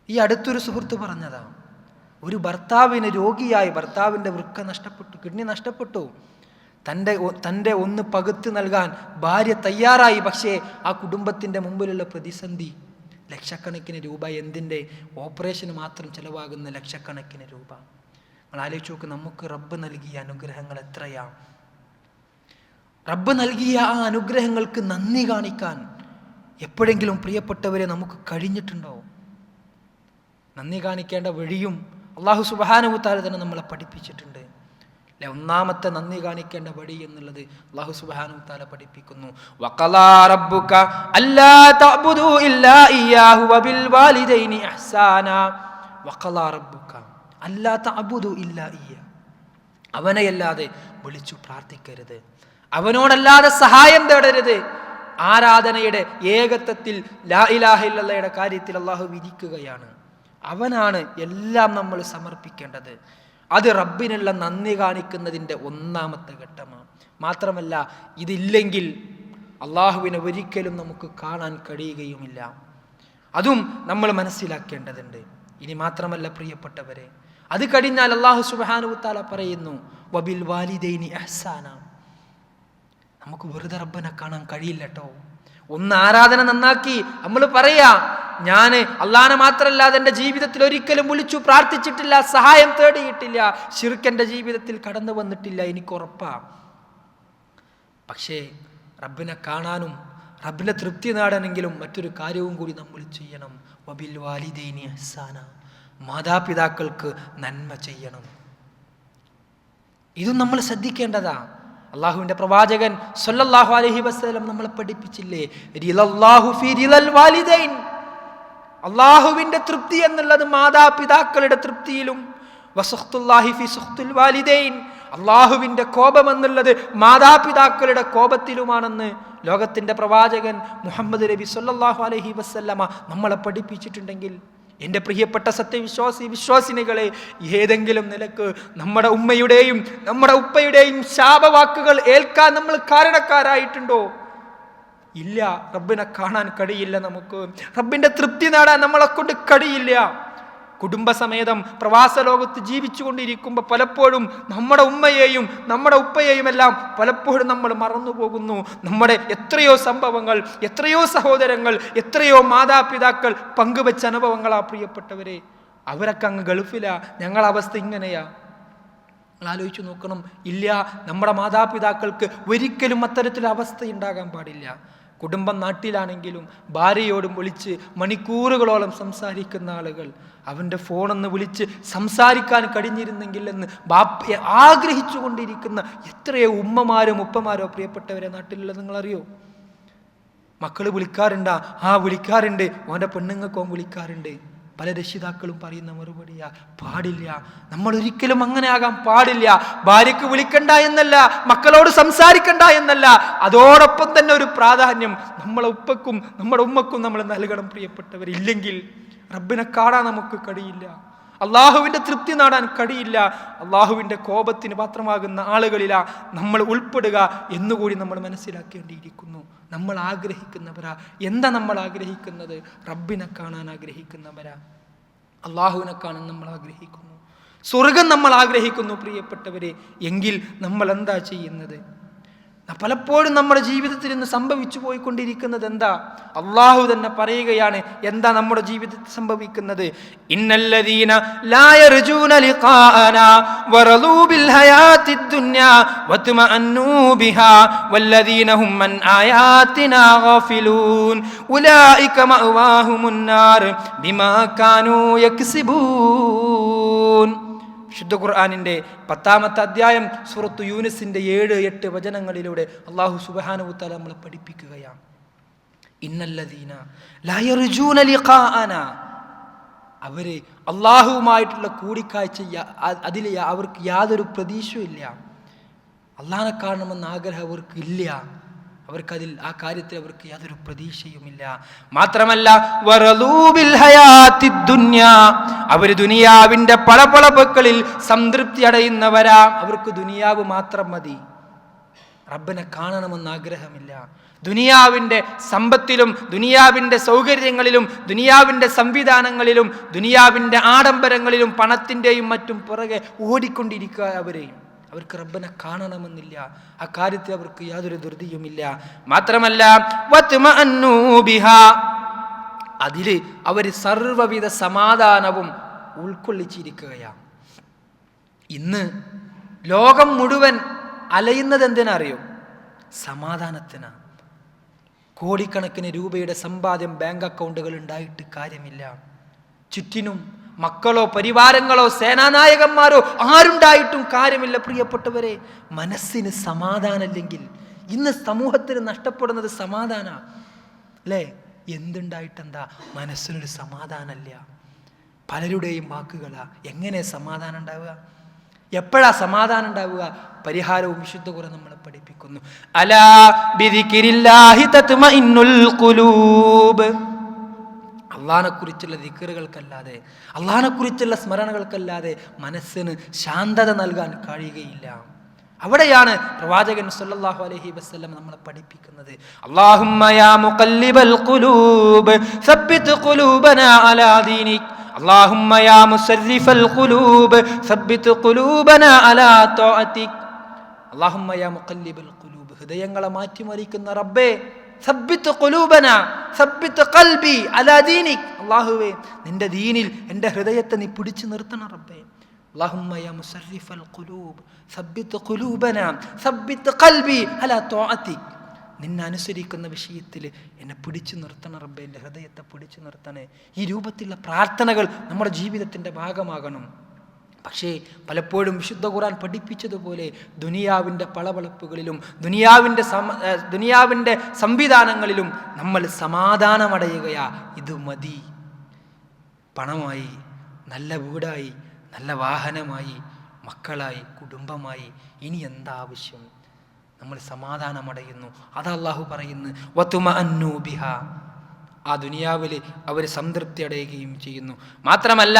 ഈ അടുത്തൊരു സുഹൃത്ത് പറഞ്ഞതാ, ഒരു ഭർത്താവിന് രോഗിയായി, ഭർത്താവിൻ്റെ വൃക്ക നഷ്ടപ്പെട്ടു, കിഡ്നി നഷ്ടപ്പെട്ടു, തൻ്റെ ഒന്ന് പകുത്ത് നൽകാൻ ഭാര്യ തയ്യാറായി. പക്ഷേ ആ കുടുംബത്തിൻ്റെ മുമ്പിലുള്ള പ്രതിസന്ധി ലക്ഷക്കണക്കിന് രൂപ, എന്തിൻ്റെ? ഓപ്പറേഷന് മാത്രം ചിലവാകുന്ന ലക്ഷക്കണക്കിന് രൂപ. നിങ്ങൾ ആലോചിച്ച് നോക്ക്, നമുക്ക് റബ്ബ് നൽകിയ അനുഗ്രഹങ്ങൾ എത്രയാ? റബ്ബ് നൽകിയ ആ അനുഗ്രഹങ്ങൾക്ക് നന്ദി കാണിക്കാൻ എപ്പോഴെങ്കിലും പ്രിയപ്പെട്ടവരെ നമുക്ക് കഴിഞ്ഞിട്ടുണ്ടോ? നന്ദി കാണിക്കേണ്ട വഴിയും അല്ലാഹു സുബ്ഹാനഹു വ തആല തന്നെ നമ്മളെ പഠിപ്പിച്ചിട്ടുണ്ട്. ഒന്നാമത്തെ നന്ദി കാണിക്കേണ്ട വഴി എന്നുള്ളത് അല്ലാഹു സുബ്ഹാനഹു വ തആല പഠിപ്പിക്കുന്നു, വഖലാ റബ്ബുക അല്ലാ തഅബുദു ഇല്ലാ ഇയ്യാഹു വബിൽ വാലിദൈനി ഇഹ്സാനാ. വഖലാ റബ്ബുക അല്ലാ തഅബുദു ഇല്ലാ ഇയ്യാ. അവനെയല്ലാതെ വിളിച്ചു പ്രാർത്ഥിക്കരുത്, അവനോടല്ലാതെ സഹായം തേടരുത്. ആരാധനയുടെ ഏകത്വത്തിൽ ലാ ഇലാഹ ഇല്ലല്ലാഹയുടെ കാര്യത്തിൽ അല്ലാഹു വിധിക്കുകയാണ്. അവനാണ് എല്ലാം നമ്മൾ സമർപ്പിക്കേണ്ടത്. അത് റബ്ബിനുള്ള നന്ദി കാണിക്കുന്നതിൻ്റെ ഒന്നാമത്തെ ഘട്ടമാണ്. മാത്രമല്ല, ഇതില്ലെങ്കിൽ അള്ളാഹുവിനെ ഒരിക്കലും നമുക്ക് കാണാൻ കഴിയുകയുമില്ല. അതും നമ്മൾ മനസ്സിലാക്കേണ്ടതുണ്ട്. ഇനി മാത്രമല്ല പ്രിയപ്പെട്ടവരെ, അത് കഴിഞ്ഞാൽ അല്ലാഹു സുബ്ഹാനഹു വ തആല പറയുന്നു, വബിൽ വാലിദൈനി ഇഹ്സാന. നമുക്ക് വെറുതെ റബ്ബിനെ കാണാൻ കഴിയില്ല കേട്ടോ. ഒന്ന് ആരാധന നന്നാക്കി നമ്മൾ പറയാ, ഞാൻ അള്ളാഹനെ മാത്രമല്ലാതെ എൻ്റെ ജീവിതത്തിൽ ഒരിക്കലും വിളിച്ചു പ്രാർത്ഥിച്ചിട്ടില്ല, സഹായം തേടിയിട്ടില്ല, ശിർക്ക് എൻ്റെ ജീവിതത്തിൽ കടന്നു വന്നിട്ടില്ല, എനിക്കുറപ്പാ. പക്ഷേ റബ്ബിനെ കാണാനും റബ്ബിനെ തൃപ്തി നേടാനെങ്കിലും മറ്റൊരു കാര്യവും കൂടി നമ്മൾ ചെയ്യണം. വബിൽ വാലിദൈനി ഇഹ്സാന. മാതാപിതാക്കൾക്ക് നന്മ ചെയ്യണം. ഇതും നമ്മൾ ശ്രദ്ധിക്കേണ്ടതാ. അള്ളാഹുവിൻ്റെ പ്രവാചകൻ സ്വല്ലല്ലാഹു അലൈഹി വസല്ലം നമ്മളെ പഠിപ്പിച്ചില്ലേ, റിളല്ലാഹു ഫീ റിളൽ വാലിദൈൻ. അള്ളാഹുവിൻ്റെ തൃപ്തി എന്നുള്ളത് മാതാപിതാക്കളുടെ തൃപ്തിയിലും, വസുഖ്തുല്ലാഹി ഫീ സുഖ്തുൽ വാലിദൈൻ, അള്ളാഹുവിൻ്റെ കോപം എന്നുള്ളത് മാതാപിതാക്കളുടെ കോപത്തിലുമാണെന്ന് ലോകത്തിൻ്റെ പ്രവാചകൻ മുഹമ്മദ് നബി സ്വല്ലല്ലാഹു അലൈഹി വസല്ലമ നമ്മളെ പഠിപ്പിച്ചിട്ടുണ്ടെങ്കിൽ എൻ്റെ പ്രിയപ്പെട്ട വിശ്വാസിനികളെ, ഏതെങ്കിലും നിലക്ക് നമ്മുടെ ഉമ്മയുടെയും നമ്മുടെ ഉപ്പയുടെയും ശാപവാക്കുകൾ ഏൽക്കാൻ നമ്മൾ കാരണക്കാരായിട്ടുണ്ടോ? ഇല്ല. റബ്ബിനെ കാണാൻ കഴിയില്ല, നമുക്ക് റബ്ബിന്റെ തൃപ്തി നേടാൻ നമ്മളെ കൊണ്ട് കഴിയില്ല. കുടുംബസമേതം പ്രവാസ ലോകത്ത് ജീവിച്ചു കൊണ്ടിരിക്കുമ്പോൾ പലപ്പോഴും നമ്മുടെ ഉമ്മയെയും നമ്മുടെ ഉപ്പയെയും എല്ലാം പലപ്പോഴും നമ്മൾ മറന്നുപോകുന്നു. നമ്മുടെ എത്രയോ സംഭവങ്ങൾ, എത്രയോ സഹോദരങ്ങൾ, എത്രയോ മാതാപിതാക്കൾ പങ്കുവെച്ച അനുഭവങ്ങളാ പ്രിയപ്പെട്ടവരെ. അവരൊക്കെ അങ്ങ് ഗൾഫിലാ, ഞങ്ങളുടെ അവസ്ഥ ഇങ്ങനെയാ. ആലോചിച്ചു നോക്കണം. ഇല്ല, നമ്മുടെ മാതാപിതാക്കൾക്ക് ഒരിക്കലും അത്തരത്തിലുള്ള അവസ്ഥ ഉണ്ടാകാൻ പാടില്ല. കുടുംബം നാട്ടിലാണെങ്കിലും ഭാര്യയോടും വിളിച്ച് മണിക്കൂറുകളോളം സംസാരിക്കുന്ന ആളുകൾ, അവൻ്റെ ഫോണൊന്ന് വിളിച്ച് സംസാരിക്കാൻ കഴിഞ്ഞിരുന്നെങ്കിൽ എന്ന് ആഗ്രഹിച്ചു കൊണ്ടിരിക്കുന്ന എത്രയോ ഉമ്മമാരും ഉപ്പമാരോ പ്രിയപ്പെട്ടവരെ നാട്ടിലുള്ളത് നിങ്ങളറിയോ? മക്കൾ വിളിക്കാറുണ്ടാ? വിളിക്കാറുണ്ട്. ഓൻ്റെ പെണ്ണുങ്ങൾക്കോ വിളിക്കാറുണ്ട്. പല രക്ഷിതാക്കളും പറയുന്ന മറുപടിയാ, പാടില്ല, നമ്മൾ ഒരിക്കലും അങ്ങനെ ആകാൻ പാടില്ല. ഭാര്യയ്ക്ക് വിളിക്കണ്ട എന്നല്ല, മക്കളോട് സംസാരിക്കണ്ട എന്നല്ല, അതോടൊപ്പം തന്നെ ഒരു പ്രാധാന്യം നമ്മളെ ഉപ്പക്കും നമ്മുടെ ഉമ്മക്കും നമ്മൾ നൽകണം പ്രിയപ്പെട്ടവർ. ഇല്ലെങ്കിൽ റബ്ബിനെ കാണാൻ നമുക്ക് കഴിയില്ല, അള്ളാഹുവിൻ്റെ തൃപ്തി നേടാൻ കഴിയില്ല, അള്ളാഹുവിൻ്റെ കോപത്തിന് പാത്രമാകുന്ന ആളുകളിലാ നമ്മൾ ഉൾപ്പെടുക എന്നുകൂടി നമ്മൾ മനസ്സിലാക്കേണ്ടിയിരിക്കുന്നു. നമ്മൾ ആഗ്രഹിക്കുന്നവരാ. എന്താ നമ്മൾ ആഗ്രഹിക്കുന്നത്? റബ്ബിനെ കാണാൻ ആഗ്രഹിക്കുന്നവരാ. അള്ളാഹുവിനെ കാണാൻ നമ്മൾ ആഗ്രഹിക്കുന്നു, സ്വർഗം നമ്മൾ ആഗ്രഹിക്കുന്നു പ്രിയപ്പെട്ടവരെ. എങ്കിൽ നമ്മൾ എന്താ ചെയ്യുന്നത്? പലപ്പോഴും നമ്മുടെ ജീവിതത്തിൽ ഇന്ന് സംഭവിച്ചു പോയിക്കൊണ്ടിരിക്കുന്നത് എന്താ? അള്ളാഹു തന്നെ പറയുകയാണ് എന്താ നമ്മുടെ ജീവിതത്തിൽ സംഭവിക്കുന്നത്. ഇന്നല്ലദീന ലാ യർജൂന ലിഖാഅനാ വറദൂ ബിൽ ഹയാത്തിദ് ദുനിയാ വത്മഅന്നൂ ബിഹാ വല്ലദീന ഹും അൻ ആയാതിനാ ഗാഫിലൂൻ ഉലൈക മഅവാഹുമുൻ നാർ ബിമാ കാനൂ യക്സിബൂൻ. വിശുദ്ധ ഖുർആനിൻ്റെ 10-ാമത്തെ അധ്യായം സൂറത്ത് യൂനുസിൻ്റെ 7-8 വചനങ്ങളിലൂടെ അല്ലാഹു സുബ്ഹാനഹു വതആല നമ്മളെ പഠിപ്പിക്കുകയാണ്. ഇന്നല്ലദീന ലാ യർജൂന ലിഖാഅനാ, അവര് അള്ളാഹുവുമായിട്ടുള്ള കൂടിക്കാഴ്ച അതിൽ അവർക്ക് യാതൊരു പ്രതീക്ഷയും ഇല്ല. അള്ളാഹിനെ കാണണമെന്ന ആഗ്രഹം അവർക്ക് ഇല്ല. അവർക്കതിൽ ആ കാര്യത്തിൽ അവർക്ക് യാതൊരു പ്രതീക്ഷയുമില്ല. മാത്രമല്ല അവർ ദുനിയാവിന്റെ പളപളപ്പുകളിൽ സംതൃപ്തി അടയുന്നവരാ. അവർക്ക് ദുനിയാവ് മാത്രം മതി, റബ്ബിനെ കാണണമെന്ന് ആഗ്രഹമില്ല. ദുനിയാവിൻ്റെ സമ്പത്തിലും ദുനിയാവിൻ്റെ സൗകര്യങ്ങളിലും ദുനിയാവിൻ്റെ സംവിധാനങ്ങളിലും ദുനിയാവിൻ്റെ ആഡംബരങ്ങളിലും പണത്തിൻ്റെയും മറ്റും പുറകെ ഓടിക്കൊണ്ടിരിക്കുക അവരെയും. അവർക്ക് റബ്ബിനെ കാണണമെന്നില്ല, ആ കാര്യത്തിൽ അവർക്ക് യാതൊരു ധൃതിയുമില്ല. മാത്രമല്ല അതില് അവർ സർവ്വവിധ സമാധാനവും ഉൾക്കൊള്ളിച്ചിരിക്കുകയാണ്. ഇന്ന് ലോകം മുഴുവൻ അലയുന്നത് എന്തിനറിയോ? സമാധാനത്തിനാ. കോടിക്കണക്കിന് രൂപയുടെ സമ്പാദ്യം ബാങ്ക് അക്കൗണ്ടുകൾ ഉണ്ടായിട്ട് കാര്യമില്ല. ചുറ്റിനും മക്കളോ പരിവാരങ്ങളോ സേനാനായകന്മാരോ ആരുണ്ടായിട്ടും കാര്യമില്ല പ്രിയപ്പെട്ടവരെ. മനസ്സിന് സമാധാനമില്ലെങ്കിൽ ഇന്ന് സമൂഹത്തിന് നഷ്ടപ്പെടുന്നത് സമാധാന അല്ലേ? എന്തുണ്ടായിട്ടെന്താ? മനസ്സിനൊരു സമാധാനമില്ല. പലരുടെയും വാക്കുകളാ. എങ്ങനെ സമാധാനം ഉണ്ടാവുക? എപ്പോഴാ സമാധാനം ഉണ്ടാവുക? പരിഹാരവും വിശുദ്ധ ഖുർആൻ നമ്മളെ പഠിപ്പിക്കുന്നു. അലാ ബിദിക്രില്ലാഹി തത്മഇന്നുൽ ഖുലൂബ്. അള്ളാഹിനെ കുറിച്ചുള്ള ദിക്റുകൾക്കല്ലാതെ, അള്ളാഹിനെ കുറിച്ചുള്ള സ്മരണകൾക്കല്ലാതെ മനസ്സിന് ശാന്തത നൽകാൻ കഴിയുകയില്ല. അവിടെയാണ് പ്രവാചകൻ സല്ലല്ലാഹു അലൈഹി വസല്ലം നമ്മളെ പഠിപ്പിക്കുന്നത്. അല്ലാഹുമ്മ യാ മുഖല്ലിബൽ ഖുലൂബ് സബ്ബിത് ഖുലൂബനാ അലാ ദീനിക്. അല്ലാഹുമ്മ യാ മുസർരിഫൽ ഖുലൂബ് സബ്ബിത് ഖുലൂബനാ അലാ തഅതിക്. അല്ലാഹുമ്മ യാ മുഖല്ലിബൽ ഖുലൂബ്, ഹൃദയങ്ങളെ മാറ്റിമറിക്കുന്ന റബ്ബേ, സബ്ബിത് ഖുലൂബനാ സബ്ബിത് ഖൽബി അലാ ദീനിക്. അല്ലാഹുവേ, നിന്റെ ദീനിൽ എൻ്റെ ഹൃദയത്തെ നീ പിടിച്ചു നിർത്തണം റബ്ബേ. അല്ലാഹുമ്മ യാ മുസർരിഫൽ ഖുലൂബ് സബ്ബിത് ഖുലൂബനാ സബ്ബിത് ഖൽബി അലാ തഅതിക്. നിന്നെ അനുസരിക്കുന്ന വിഷയത്തിൽ എന്നെ പിടിച്ചു നിർത്തണം റബ്ബേ, എൻ്റെ ഹൃദയത്തെ പിടിച്ചു നിർത്തണേ. ഈ രൂപത്തിലുള്ള പ്രാർത്ഥനകൾ നമ്മുടെ ജീവിതത്തിൻ്റെ ഭാഗമാകണം. പക്ഷേ പലപ്പോഴും വിശുദ്ധ ഖുർആൻ പഠിപ്പിച്ചതുപോലെ ദുനിയാവിൻ്റെ പളവളപ്പുകളിലും ദുനിയാവിൻ്റെ സംവിധാനങ്ങളിലും നമ്മൾ സമാധാനമടയുകയാ. ഇത് മതി. പണമായി, നല്ല വീടായി, നല്ല വാഹനമായി, മക്കളായി, കുടുംബമായി, ഇനി എന്താ ആവശ്യം? നമ്മൾ സമാധാനമടയുന്നു. അത് അല്ലാഹു പറയുന്നു വതുമഅന്നു ബിഹാ. ആ ദുനിയാവിൽ അവർ സംതൃപ്തി അടയുകയും ചെയ്യുന്നു. മാത്രമല്ല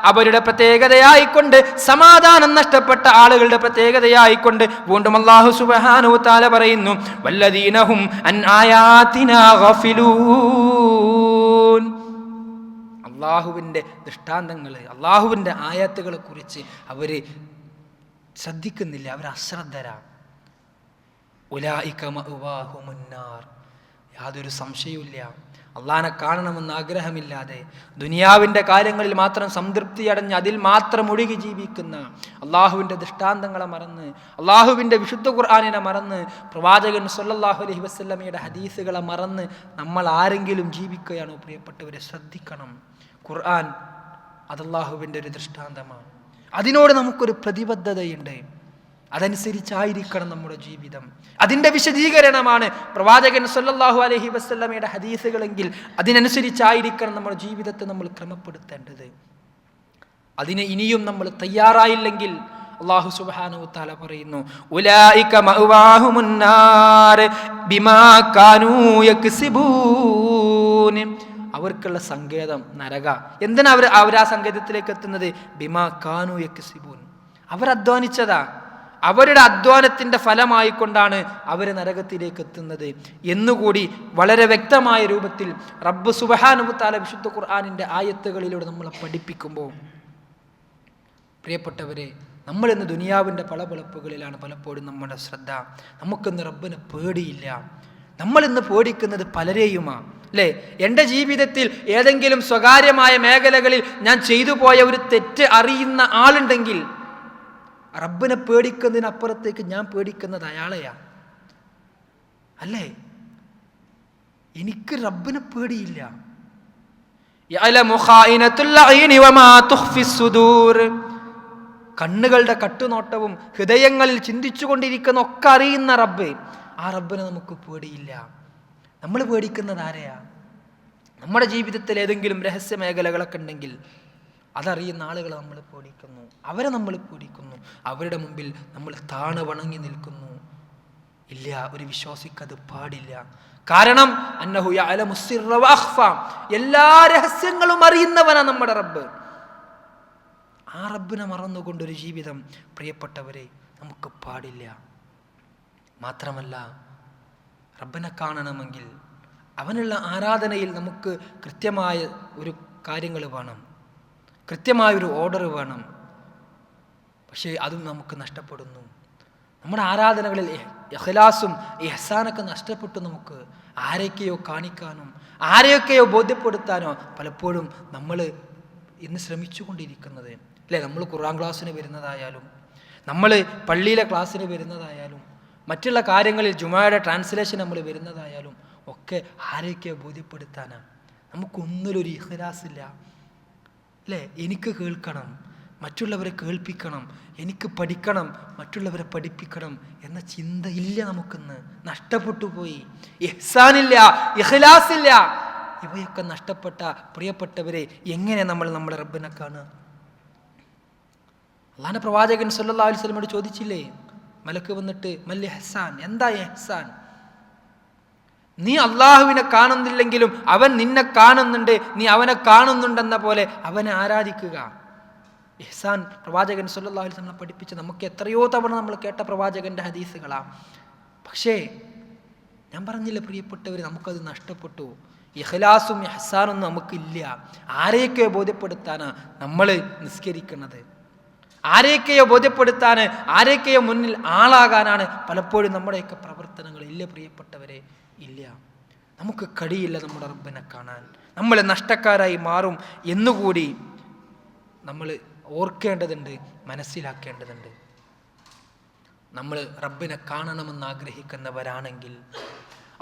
അവരുടെ പ്രത്യേകതയായിക്കൊണ്ട്, സമാധാനം നഷ്ടപ്പെട്ട ആളുകളുടെ പ്രത്യേകതയായിക്കൊണ്ട് വീണ്ടും അല്ലാഹു സുബ്ഹാനഹു തആല പറയുന്നു, വല്ലദീനഹും അൻ ആയാതിനാ ഗഫിലൂൻ. അള്ളാഹുവിൻ്റെ ദൃഷ്ടാന്തങ്ങൾ, അള്ളാഹുവിൻ്റെ ആയത്തുകളെ കുറിച്ച് അവർ ശ്രദ്ധിക്കുന്നില്ല, അവർ അശ്രദ്ധരാണ്. ഉലൈക മഅവാഹുമുന്നാർ. യാതൊരു സംശയവുമില്ല, അള്ളാഹനെ കാണണമെന്ന് ആഗ്രഹമില്ലാതെ ദുനിയാവിൻ്റെ കാര്യങ്ങളിൽ മാത്രം സംതൃപ്തി അടഞ്ഞ് അതിൽ മാത്രം ഒഴുകി ജീവിക്കുന്ന, അള്ളാഹുവിൻ്റെ ദൃഷ്ടാന്തങ്ങളെ മറന്ന്, അള്ളാഹുവിൻ്റെ വിശുദ്ധ ഖുർആനിനെ മറന്ന്, പ്രവാചകൻ സ്വല്ലല്ലാഹു അലൈഹി വസല്ലമയുടെ ഹദീസുകളെ മറന്ന് നമ്മൾ ആരെങ്കിലും ജീവിക്കുകയാണോ പ്രിയപ്പെട്ടവരെ? ശ്രദ്ധിക്കണം. ഖുർആൻ അത് അള്ളാഹുവിൻ്റെ ഒരു ദൃഷ്ടാന്തമാണ്. അതിനോട് നമുക്കൊരു പ്രതിബദ്ധതയുണ്ട്. അതനുസരിച്ചായിരിക്കണം നമ്മുടെ ജീവിതം. അതിൻ്റെ വിശദീകരണമാണ് പ്രവാചകൻ സ്വല്ലല്ലാഹു അലൈഹി വസല്ലമയുടെ ഹദീസുകളെങ്കിൽ അതിനനുസരിച്ചായിരിക്കണം നമ്മുടെ ജീവിതത്തെ നമ്മൾ ക്രമപ്പെടുത്തേണ്ടത്. അതിന് ഇനിയും നമ്മൾ തയ്യാറായില്ലെങ്കിൽ അല്ലാഹു സുബ്ഹാനഹു തആല പറയുന്നു, ഉലൈക മഅവാഹുമുന്നാർ ബിമാ കാനൂ യക്സിബൂൻ. അവർക്കുള്ള സങ്കേതം നരക. എന്തിനാ അവർ ആ സങ്കേതത്തിലേക്ക് എത്തുന്നത്? ബിമാ കാനൂ യക്സിബൂൻ. അവർ അധ്വാനിച്ചതാ, അവരുടെ അധ്വാനത്തിൻ്റെ ഫലമായിക്കൊണ്ടാണ് അവർ നരകത്തിലേക്ക് എത്തുന്നത് എന്നുകൂടി വളരെ വ്യക്തമായ രൂപത്തിൽ റബ്ബ് സുബ്ഹാനഹു തആല വിശുദ്ധ ഖുർആനിൻ്റെ ആയത്തുകളിലൂടെ നമ്മളെ പഠിപ്പിക്കുമ്പോൾ, പ്രിയപ്പെട്ടവരെ, നമ്മളിന്ന് ദുനിയാവിൻ്റെ പളപളപ്പുകളിലാണ് പലപ്പോഴും നമ്മുടെ ശ്രദ്ധ. നമുക്കിന്ന് റബ്ബിനെ പേടിയില്ല. നമ്മളിന്ന് പേടിക്കുന്നത് പലരെയുമാണ്, അല്ലേ? എൻ്റെ ജീവിതത്തിൽ ഏതെങ്കിലും സ്വകാര്യമായ മേഖലകളിൽ ഞാൻ ചെയ്തു പോയ ഒരു തെറ്റ് അറിയുന്ന ആളുണ്ടെങ്കിൽ റബ്ബിനെ പേടിക്കുന്നതിനപ്പുറത്തേക്ക് ഞാൻ പേടിക്കുന്നത് അയാളെയാ, അല്ലേ? എനിക്ക് റബ്ബിനെ പേടിയില്ല. കണ്ണുകളുടെ കട്ടുനോട്ടവും ഹൃദയങ്ങളിൽ ചിന്തിച്ചു കൊണ്ടിരിക്കുന്ന ഒക്കെ അറിയുന്ന റബ്ബ്, ആ റബ്ബിനെ നമുക്ക് പേടിയില്ല. നമ്മൾ പേടിക്കുന്നത് ആരെയാ? നമ്മുടെ ജീവിതത്തിൽ ഏതെങ്കിലും രഹസ്യ മേഖലകളൊക്കെ ഉണ്ടെങ്കിൽ അതറിയുന്ന ആളുകളെ നമ്മൾ പേടിക്കുന്നു, അവരെ നമ്മൾ പേടിക്കുന്നു, അവരുടെ മുമ്പിൽ നമ്മൾ താണു വണങ്ങി നിൽക്കുന്നു. ഇല്ല, ഒരു വിശ്വാസിക്കത് പാടില്ല. കാരണം അന്നഹു യഅലമു സിർറ വഅഖ്ഫ, എല്ലാ രഹസ്യങ്ങളും അറിയുന്നവനാണ് നമ്മുടെ റബ്ബ്. ആ റബ്ബിനെ മറന്നുകൊണ്ടൊരു ജീവിതം പ്രിയപ്പെട്ടവരെ നമുക്ക് പാടില്ല. മാത്രമല്ല, റബ്ബിനെ കാണണമെങ്കിൽ അവനുള്ള ആരാധനയിൽ നമുക്ക് കൃത്യമായ ഒരു കാര്യങ്ങൾ വേണം, കൃത്യമായൊരു ഓർഡർ വേണം. പക്ഷേ അതും നമുക്ക് നഷ്ടപ്പെടുന്നു. നമ്മുടെ ആരാധനകളിൽ ഇഖ്ലാസും ഇഹ്സാനൊക്കെ നഷ്ടപ്പെട്ടു. നമുക്ക് ആരെയൊക്കെയോ കാണിക്കാനും ആരെയൊക്കെയോ ബോധ്യപ്പെടുത്താനോ പലപ്പോഴും നമ്മൾ ഇന്ന് ശ്രമിച്ചു കൊണ്ടിരിക്കുന്നത്, അല്ലേ? നമ്മൾ ഖുർആൻ ക്ലാസ്സിന് വരുന്നതായാലും, നമ്മൾ പള്ളിയിലെ ക്ലാസ്സിന് വരുന്നതായാലും, മറ്റുള്ള കാര്യങ്ങളിൽ ജുമായുടെ ട്രാൻസ്ലേഷൻ നമ്മൾ വരുന്നതായാലും ഒക്കെ ആരെയൊക്കെയോ ബോധ്യപ്പെടുത്താനാണ്. നമുക്കൊന്നിലൊരു ഇഖ്ലാസില്ല, അല്ലേ? എനിക്ക് കേൾക്കണം, മറ്റുള്ളവരെ കേൾപ്പിക്കണം, എനിക്ക് പഠിക്കണം, മറ്റുള്ളവരെ പഠിപ്പിക്കണം എന്ന ചിന്ത ഇല്ല നമുക്കിന്ന്. നഷ്ടപ്പെട്ടു പോയി. ഇഹ്സാനില്ല, ഇഖ്ലാസില്ല. ഇവയൊക്കെ നഷ്ടപ്പെട്ട പ്രിയപ്പെട്ടവരെ എങ്ങനെ നമ്മൾ നമ്മുടെ റബ്ബിനെ കാണുക? അല്ലാഹുവിന്റെ പ്രവാചകൻ സല്ലല്ലാഹു അലൈഹി വസല്ലമയോട് ചോദിച്ചില്ലേ, മലക്ക് വന്നിട്ട്, മൽ ഇഹ്സാൻ, എന്താ ഇഹ്സാൻ? നീ അള്ളാഹുവിനെ കാണുന്നില്ലെങ്കിലും അവൻ നിന്നെ കാണുന്നുണ്ട്, നീ അവനെ കാണുന്നുണ്ടെന്ന പോലെ അവനെ ആരാധിക്കുക. ഇഹ്സാൻ പ്രവാചകൻ സല്ലല്ലാഹു അലൈഹി വസല്ലം പഠിപ്പിച്ച് നമുക്ക് എത്രയോ തവണ നമ്മൾ കേട്ട പ്രവാചകന്റെ ഹദീസുകളാണ്. പക്ഷേ ഞാൻ പറഞ്ഞില്ല പ്രിയപ്പെട്ടവർ, നമുക്കത് നഷ്ടപ്പെട്ടു. ഇഖ്ലാസും ഇഹ്സാനൊന്നും നമുക്കില്ല. ആരെയൊക്കെയോ ബോധ്യപ്പെടുത്താനാ നമ്മൾ നിസ്കരിക്കുന്നത്, ആരെയൊക്കെയോ ബോധ്യപ്പെടുത്താന്, ആരെയൊക്കെയോ മുന്നിൽ ആളാകാനാണ് പലപ്പോഴും നമ്മുടെയൊക്കെ പ്രവർത്തനങ്ങൾ. ഇല്ല പ്രിയപ്പെട്ടവരെ, ഇല്ല. നമുക്ക് കഴിയില്ല നമ്മുടെ റബ്ബിനെ കാണാൻ. നമ്മൾ നഷ്ടക്കാരായി മാറും എന്നുകൂടി നമ്മൾ ഓർക്കേണ്ടതുണ്ട്, മനസ്സിലാക്കേണ്ടതുണ്ട്. നമ്മൾ റബ്ബിനെ കാണണമെന്ന് ആഗ്രഹിക്കുന്നവരാണെങ്കിൽ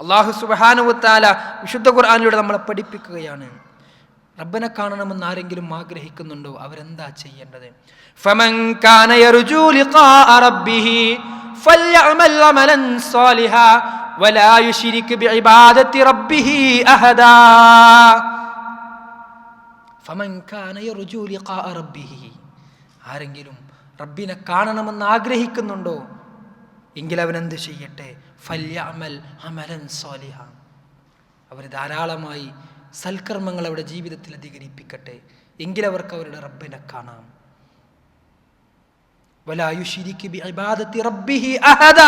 അല്ലാഹു സുബ്ഹാനഹു വ തആല വിശുദ്ധ ഖുർആനിലൂടെ നമ്മളെ പഠിപ്പിക്കുകയാണ്. റബ്ബിനെ കാണണമെന്ന് ആരെങ്കിലും ആഗ്രഹിക്കുന്നുണ്ടോ? അവരെന്താ ചെയ്യേണ്ടത്? ഫമൻ കാന യർജു ലിഖാഅ റബ്ബിഹി ഫൽയഅമൽ അമലൻ സാലിഹാ വലാ യുശ്രിക് ബിഇബാദത്തി റബ്ബിഹി അഹദാ. ഫമൻ കാന യർജു ലിഖാഅ റബ്ബിഹി, ആരെങ്കിലും റബ്ബിനെ കാണണമെന്ന് ആഗ്രഹിക്കുന്നുണ്ടോ എങ്കിൽ അവൻ എന്ത് ചെയ്യട്ടെ? ഫൽയഅമൽ അമലൻ സാലിഹാ, അവർ ധാരാളമായി സൽക്കർമ്മങ്ങൾ അവരുടെ ജീവിതത്തിൽ അധികരിപ്പിക്കട്ടെ. എങ്കിലവർക്ക് അവരുടെ റബ്ബിനെ കാണാം. വലാ യുശ്രികു ബിഇബാദത്തി റബ്ബിഹി അഹദ.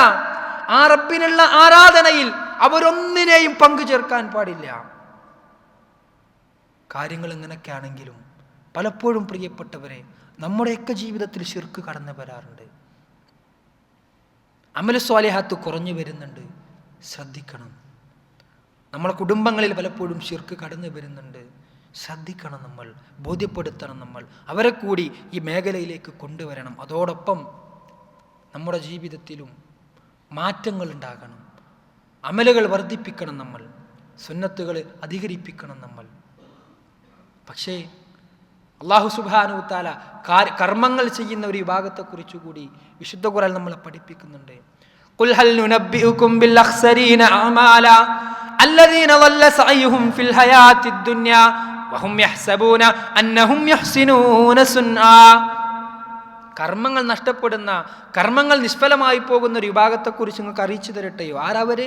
ആ റബ്ബിനുള്ള ആരാധനയിൽ അവരൊന്നിനെയും പങ്കു ചേർക്കാൻ പാടില്ല. കാര്യങ്ങൾ ഇങ്ങനെയൊക്കെയാണെങ്കിലും പലപ്പോഴും പ്രിയപ്പെട്ടവരെ നമ്മുടെയൊക്കെ ജീവിതത്തിൽ ശിർക്ക് കടന്നു വരാറുണ്ട്. അമൽ സ്വാലിഹാത്ത് കുറഞ്ഞു വരുന്നുണ്ട്. ശ്രദ്ധിക്കണം. നമ്മുടെ കുടുംബങ്ങളിൽ പലപ്പോഴും ശിർക്ക് കടന്നു വരുന്നുണ്ട്. ശ്രദ്ധിക്കണം. നമ്മൾ ബോധ്യപ്പെടുത്തണം. നമ്മൾ അവരെ കൂടി ഈ മേഖലയിലേക്ക് കൊണ്ടുവരണം. അതോടൊപ്പം നമ്മുടെ ജീവിതത്തിലും മാറ്റങ്ങൾ ഉണ്ടാകണം. അമലുകൾ വർദ്ധിപ്പിക്കണം. നമ്മൾ സുന്നത്തുകൾ അധികരിപ്പിക്കണം. നമ്മൾ പക്ഷേ അല്ലാഹു സുബ്ഹാനഹു വ തആല കർമ്മങ്ങൾ ചെയ്യുന്ന ഒരു വിഭാഗത്തെക്കുറിച്ച് കൂടി വിശുദ്ധ ഖുർആൻ നമ്മളെ പഠിപ്പിക്കുന്നുണ്ട്. ഖുൽ ഹൽ നുനബ്ബിഉകും ബിൽ അഖ്സരീന അഅമാല അല്ലദീന ളല്ല സഅയുഹും ഫിൽ ഹയാത്തിദ് ദുനിയ വഹും യഹ്സബൂന അന്നഹും യുഹ്സിനൂന സുൻആ. കർമ്മങ്ങൾ നഷ്ടപ്പെടുന്ന, കർമ്മങ്ങൾ നിഷ്ഫലമായി പോകുന്ന ഒരു വിഭാഗത്തെക്കുറിച്ച് നിങ്ങൾക്ക് അറിയിച്ചു തരട്ടെയോ? ആരവര്?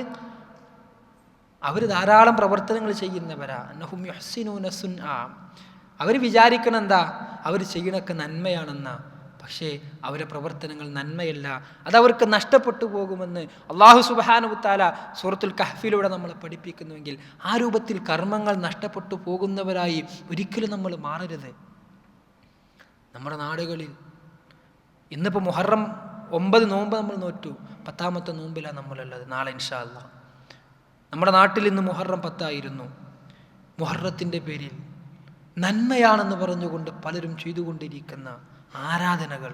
അവർ ധാരാളം പ്രവർത്തനങ്ങൾ ചെയ്യുന്നവരാ. അന്നഹും യുഹ്സിനൂന സുൻആ. അവർ വിചാരിക്കണം എന്താ? അവർ ചെയ്യണൊക്കെ നന്മയാണെന്നാ. പക്ഷേ അവരുടെ പ്രവർത്തനങ്ങൾ നന്മയല്ല, അതവർക്ക് നഷ്ടപ്പെട്ടു പോകുമെന്ന് അല്ലാഹു സുബ്ഹാനഹു വ തആല സൂറത്തുൽ കഹ്ഫിലൂടെ നമ്മളെ പഠിപ്പിക്കുന്നുവെങ്കിൽ ആ രൂപത്തിൽ കർമ്മങ്ങൾ നഷ്ടപ്പെട്ടു പോകുന്നവരായി ഒരിക്കലും നമ്മൾ മാറരുത്. നമ്മുടെ നാടുകളിൽ ഇന്നിപ്പോൾ മുഹറം 9 നോമ്പ് നമ്മൾ നോറ്റു. 10ാമത്തെ നോമ്പിലാണ് നമ്മളുള്ളത്. നാളെ ഇൻഷാ അല്ലാഹ് നമ്മുടെ നാട്ടിൽ ഇന്ന് മുഹറം 10 മുഹറത്തിൻ്റെ പേരിൽ നന്മയാണെന്ന് പറഞ്ഞുകൊണ്ട് പലരും ചെയ്തുകൊണ്ടിരിക്കുന്ന ആരാധനകൾ,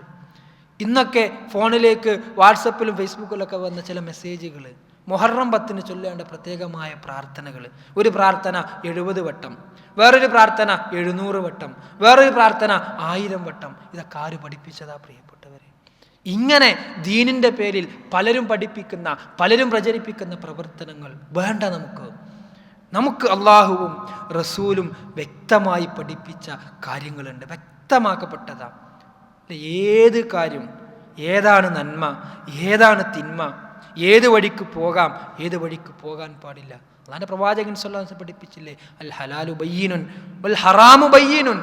ഇന്നൊക്കെ ഫോണിലേക്ക് വാട്സപ്പിലും ഫേസ്ബുക്കിലൊക്കെ വന്ന ചില മെസ്സേജുകൾ, മുഹറം 10 ചൊല്ലേണ്ട പ്രത്യേകമായ പ്രാർത്ഥനകൾ. ഒരു പ്രാർത്ഥന 70 വട്ടം, വേറൊരു പ്രാർത്ഥന 700 വട്ടം, വേറൊരു പ്രാർത്ഥന 1000 വട്ടം. ഇതൊക്കെ ആര് പഠിപ്പിച്ചതാ പ്രിയപ്പെട്ടവരെ? ഇങ്ങനെ ദീനിൻ്റെ പേരിൽ പലരും പഠിപ്പിക്കുന്ന, പലരും പ്രചരിപ്പിക്കുന്ന പ്രവർത്തനങ്ങൾ വേണ്ട. നമുക്ക് അള്ളാഹുവും റസൂലും വ്യക്തമായി പഠിപ്പിച്ച കാര്യങ്ങളുണ്ട്, വ്യക്തമാക്കപ്പെട്ടതാ. ഏത് കാര്യം, ഏതാണ് നന്മ, ഏതാണ് തിന്മ, ഏത് വഴിക്ക് പോകാം, ഏത് വഴിക്ക് പോകാൻ പാടില്ല, അല്ലാഹുവിന്റെ പ്രവാചകൻ സ്വല്ലല്ലാഹു അലൈഹി വസല്ലം പഠിപ്പിച്ചില്ലേ? അൽ ഹലാലു ബയ്യിനുൻ വൽ ഹറാമു ബയ്യിനുൻ.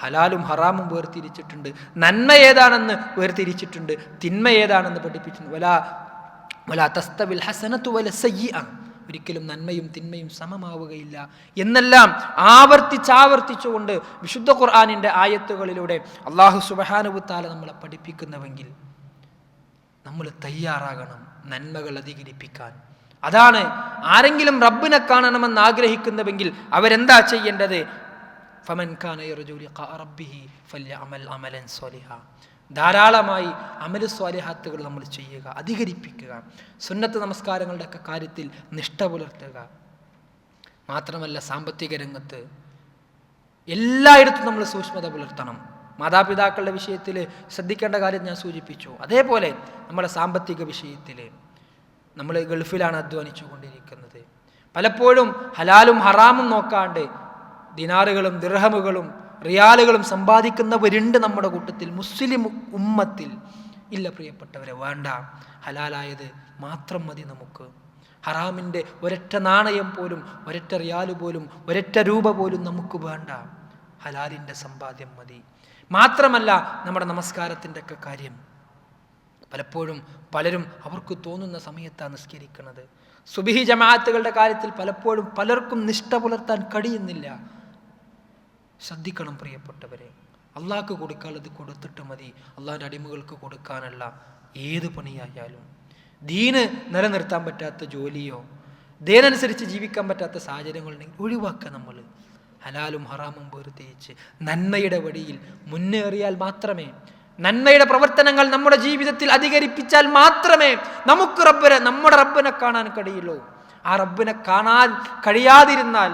ഹലാലും ഹറാമും വേർതിരിച്ചിട്ടുണ്ട്, നന്മ ഏതാണെന്ന് വേർതിരിച്ചിട്ടുണ്ട്, തിന്മ ഏതാണെന്ന് പഠിപ്പിച്ചിട്ടുണ്ട്. വലാ തസ്തവിൽ ഹസനതു വല സയ്യിഅ. ഒരിക്കലും നന്മയും തിന്മയും സമമാവുകയില്ല എന്നെല്ലാം ആവർത്തിച്ചുകൊണ്ട് വിശുദ്ധ ഖുർആനിൻ്റെ ആയത്തുകളിലൂടെ അല്ലാഹു സുബ്ഹാനഹു വ തആല നമ്മളെ പഠിപ്പിക്കുന്നുവെങ്കിൽ നമ്മൾ തയ്യാറാകണം നന്മകൾ അധികരിപ്പിക്കാൻ. അതാണ് ആരെങ്കിലും റബ്ബിനെ കാണണമെന്ന് ആഗ്രഹിക്കുന്നുവെങ്കിൽ അവരെന്താ ചെയ്യേണ്ടത്? ഫമൻ കാന യർജു ലിഖാ റബ്ബിഹി ഫല്യഅമൽ അമലൻ സ്വാലിഹാ. ധാരാളമായി അമൽ സ്വാലിഹാത്തുകൾ നമ്മൾ ചെയ്യുക, അധികരിപ്പിക്കുക. സുന്നത്ത് നമസ്കാരങ്ങളുടെ ഒക്കെ കാര്യത്തിൽ നിഷ്ഠ പുലർത്തുക. മാത്രമല്ല സാമ്പത്തിക രംഗത്ത് എല്ലായിടത്തും നമ്മൾ സൂക്ഷ്മത പുലർത്തണം. മാതാപിതാക്കളുടെ വിഷയത്തിൽ ശ്രദ്ധിക്കേണ്ട കാര്യം ഞാൻ സൂചിപ്പിച്ചു. അതേപോലെ നമ്മുടെ സാമ്പത്തിക വിഷയത്തിൽ നമ്മൾ ഗൾഫിലാണ് അധ്വാനിച്ചു കൊണ്ടിരിക്കുന്നത്. പലപ്പോഴും ഹലാലും ഹറാമും നോക്കാണ്ട് ദിനാറുകളും ദിർഹമുകളും റിയാലുകളും സമ്പാദിക്കുന്നവരുണ്ട് നമ്മുടെ കൂട്ടത്തിൽ, മുസ്ലിം ഉമ്മത്തിൽ. ഇല്ല പ്രിയപ്പെട്ടവരെ, വേണ്ട. ഹലാലായത് മാത്രം മതി നമുക്ക്. ഹറാമിൻ്റെ ഒരൊറ്റ നാണയം പോലും, ഒരൊറ്റ റിയാല് പോലും, ഒരൊറ്റ രൂപ പോലും നമുക്ക് വേണ്ട. ഹലാലിൻ്റെ സമ്പാദ്യം മതി. മാത്രമല്ല നമ്മുടെ നമസ്കാരത്തിൻ്റെ ഒക്കെ കാര്യം പലപ്പോഴും പലരും അവർക്ക് തോന്നുന്ന സമയത്താണ് നിസ്കരിക്കുന്നത്. സുബ്ഹി ജമാഅത്തുകളുടെ കാര്യത്തിൽ പലപ്പോഴും പലർക്കും നിഷ്ഠ പുലർത്താൻ കഴിയുന്നില്ല. ശ്രദ്ധിക്കണം പ്രിയപ്പെട്ടവരെ. അള്ളാഹ്ക്ക് കൊടുക്കാനുള്ളത് കൊടുത്തിട്ട് മതി. അള്ളാഹിൻ്റെ അടിമകൾക്ക് കൊടുക്കാനല്ല. ഏത് പണിയായാലും ദീന് നിലനിർത്താൻ പറ്റാത്ത ജോലിയോ ദീനനുസരിച്ച് ജീവിക്കാൻ പറ്റാത്ത സാഹചര്യങ്ങളുണ്ടെങ്കിൽ ഒഴിവാക്കുക. നമ്മൾ ഹലാലും ഹറാമും വേർതിരിച്ച് നന്മയുടെ വഴിയിൽ മുന്നേറിയാൽ മാത്രമേ, നന്മയുടെ പ്രവർത്തനങ്ങൾ നമ്മുടെ ജീവിതത്തിൽ അധികരിപ്പിച്ചാൽ മാത്രമേ നമുക്ക് നമ്മുടെ റബ്ബിനെ കാണാൻ കഴിയുള്ളൂ. ആ റബ്ബിനെ കാണാൻ കഴിയാതിരുന്നാൽ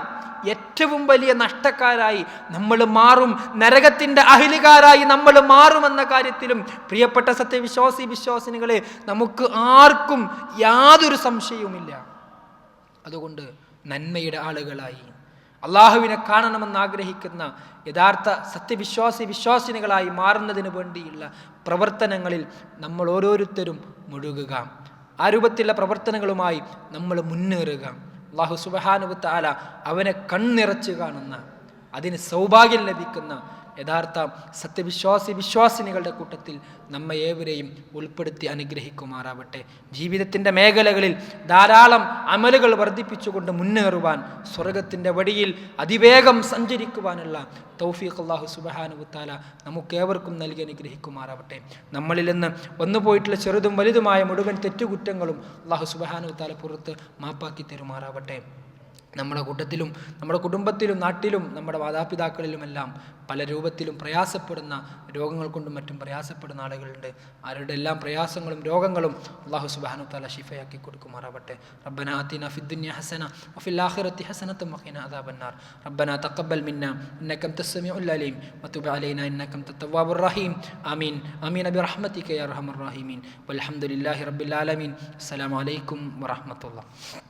ഏറ്റവും വലിയ നഷ്ടക്കാരായി നമ്മൾ മാറും, നരകത്തിൻ്റെ അഹിലുകാരായി നമ്മൾ മാറുമെന്ന കാര്യത്തിലും പ്രിയപ്പെട്ട വിശ്വാസിനികളെ നമുക്ക് ആർക്കും യാതൊരു സംശയവുമില്ല. അതുകൊണ്ട് നന്മയുടെ ആളുകളായി അള്ളാഹുവിനെ കാണണമെന്ന് ആഗ്രഹിക്കുന്ന യഥാർത്ഥ വിശ്വാസിനികളായി മാറുന്നതിന് വേണ്ടിയുള്ള പ്രവർത്തനങ്ങളിൽ നമ്മൾ ഓരോരുത്തരും മുഴുകുക. ആ രൂപത്തിലുള്ള പ്രവർത്തനങ്ങളുമായി നമ്മൾ മുന്നേറുക. അല്ലാഹു സുബ്ഹാനഹു വ തആല അവനെ കണ്ണിറച്ച് കാണുന്ന, അതിന് സൗഭാഗ്യം ലഭിക്കുന്ന യഥാർത്ഥ വിശ്വാസിനികളുടെ കൂട്ടത്തിൽ നമ്മെ ഏവരെയും ഉൾപ്പെടുത്തി അനുഗ്രഹിക്കുമാറാവട്ടെ. ജീവിതത്തിൻ്റെ മേഖലകളിൽ ധാരാളം അമലുകൾ വർദ്ധിപ്പിച്ചുകൊണ്ട് മുന്നേറുവാൻ, സ്വർഗത്തിൻ്റെ വഴിയിൽ അതിവേഗം സഞ്ചരിക്കുവാനുള്ള തൗഫീഖ് അല്ലാഹു സുബ്ഹാനഹു വ തആല നമുക്കേവർക്കും നൽകി അനുഗ്രഹിക്കുമാറാവട്ടെ. നമ്മളിൽ നിന്ന് വന്നുപോയിട്ടുള്ള ചെറുതും വലുതുമായ മുഴുവൻ തെറ്റുകുറ്റങ്ങളും അല്ലാഹു സുബ്ഹാനഹു വ തആല പുറത്ത് മാപ്പാക്കി തരുമാറാവട്ടെ. നമ്മുടെ കൂട്ടത്തിലും നമ്മുടെ കുടുംബത്തിലും നാട്ടിലും നമ്മുടെ മാതാപിതാക്കളിലുമെല്ലാം പല രൂപത്തിലും പ്രയാസപ്പെടുന്ന, രോഗങ്ങൾ കൊണ്ടും മറ്റും പ്രയാസപ്പെടുന്ന ആളുകളുണ്ട്. അവരുടെ എല്ലാം പ്രയാസങ്ങളും രോഗങ്ങളും അല്ലാഹു സുബ്ഹാനഹു വ തആല ശിഫയാക്കി കൊടുക്കുമാറാവട്ടെ. റബ്ബനാ ആതിനാ ഫിദ്ദുനിയ ഹസന വഫിൽ ആഖിറതി ഹസനത വഖിനാ അദാബന്നാർ. റബ്ബനാ തഖബ്ബൽ മിന്നാ ഇന്നക അൻതസ് സമീഉൽ അലീം വതുബ് അലൈനാ ഇന്നക അൻതത് തവ്വാബുർ റഹീം. ആമീൻ ആമീൻ ബിറഹ്മതിക യാ അർഹമർ റഹീമീൻ. വൽഹംദുലില്ലാഹി റബ്ബിൽ ആലമീൻ. അസ്സലാമു അലൈക്കും വറഹ്മത്തുള്ളാഹി.